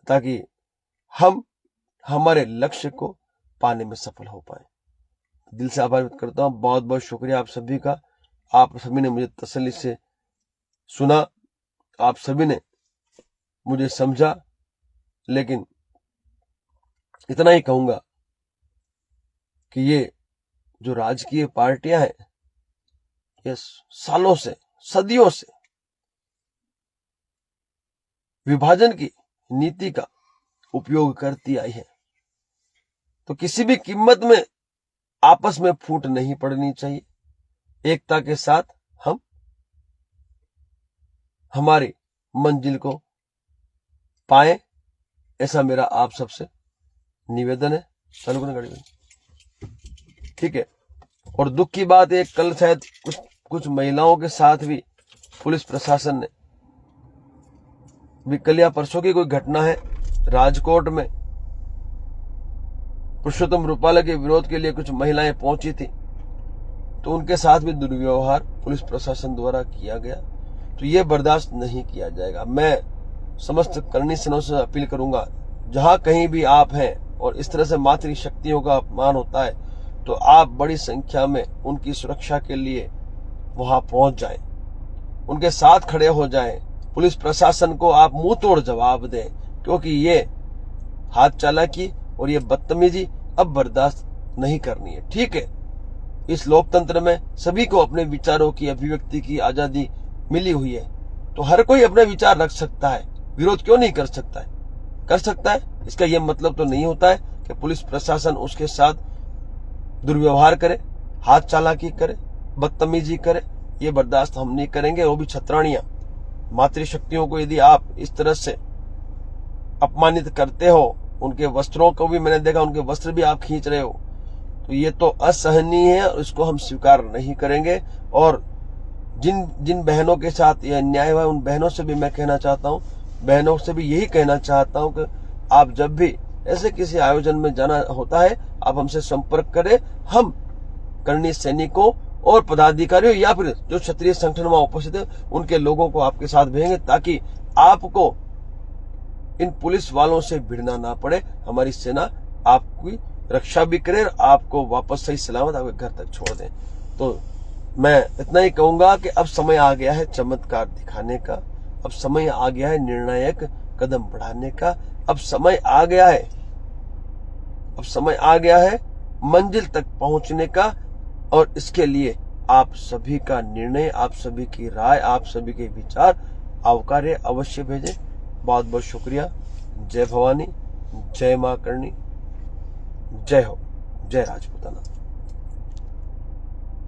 ताकि हम हमारे लक्ष्य को पाने में सफल हो पाए। दिल से आभार व्यक्त करता हूं। बहुत बहुत शुक्रिया आप सभी का। आप सभी ने मुझे तसल्ली से सुना, आप सभी ने मुझे समझा, लेकिन इतना ही कहूंगा कि ये जो राजकीय पार्टियां हैं, ये सालों से, सदियों से विभाजन की नीति का उपयोग करती आई है। तो किसी भी कीमत में आपस में फूट नहीं पड़नी चाहिए। एकता के साथ हम हमारी मंजिल को पाए, ऐसा मेरा आप सबसे निवेदन है। चालू करना गाड़ी में, ठीक है। और दुख की बात है, कल शायद कुछ महिलाओं के साथ भी पुलिस प्रशासन ने भी, कल या परसों की कोई घटना है, राजकोट में पुरुषोत्तम रूपाला के विरोध के लिए कुछ महिलाएं पहुंची थी, तो उनके साथ भी दुर्व्यवहार पुलिस प्रशासन द्वारा किया गया। तो ये बर्दाश्त नहीं किया जाएगा। मैं समस्त करणी सेनाओं से अपील करूंगा, जहां कहीं भी आप हैं और इस तरह से मातृ शक्तियों का अपमान होता है, तो आप बड़ी संख्या में उनकी सुरक्षा के लिए वहां पहुंच जाएं, उनके साथ खड़े हो जाएं। पुलिस प्रशासन को आप मुंह तोड़ जवाब दें, क्योंकि ये हाथ चालाकी और ये बदतमीजी अब बर्दाश्त नहीं करनी है। ठीक है, इस लोकतंत्र में सभी को अपने विचारों की अभिव्यक्ति की आजादी मिली हुई है, तो हर कोई अपने विचार रख सकता है, विरोध क्यों नहीं कर सकता है? कर सकता है। इसका यह मतलब तो नहीं होता है कि पुलिस प्रशासन उसके साथ दुर्व्यवहार करे, हाथ चालाकी करे, बदतमीजी करे। ये बर्दाश्त हम नहीं करेंगे। वो भी छतरानियां, मातृशक्तियों को यदि आप इस तरह से अपमानित करते हो, उनके वस्त्रों को भी मैंने देखा, उनके वस्त्र भी आप खींच रहे हो, तो ये तो असहनीय है और इसको हम स्वीकार नहीं करेंगे। और जिन बहनों के साथ यह अन्याय हुआ, उन बहनों से भी मैं कहना चाहता हूं, बहनों से भी यही कहना चाहता हूं कि आप जब भी ऐसे किसी आयोजन में जाना होता है, आप हमसे संपर्क करें। हम करणी सैनिकों और पदाधिकारियों या फिर जो क्षत्रिय संगठन में उपस्थित है, उनके लोगों को आपके साथ भेजेंगे, ताकि आपको इन पुलिस वालों से भिड़ना ना पड़े। हमारी सेना आपकी रक्षा भी करे और आपको वापस सही सलामत आपके घर तक छोड़ दें। तो मैं इतना ही कहूंगा कि अब समय आ गया है चमत्कार दिखाने का, अब समय आ गया है निर्णायक कदम बढ़ाने का, अब समय आ गया है मंजिल तक पहुंचने का। और इसके लिए आप सभी का निर्णय, आप सभी की राय, आप सभी के विचार आवकार्य अवश्य भेजें। बहुत बहुत शुक्रिया। जय भवानी, जय मां करणी, जय हो, जय राजपूताना।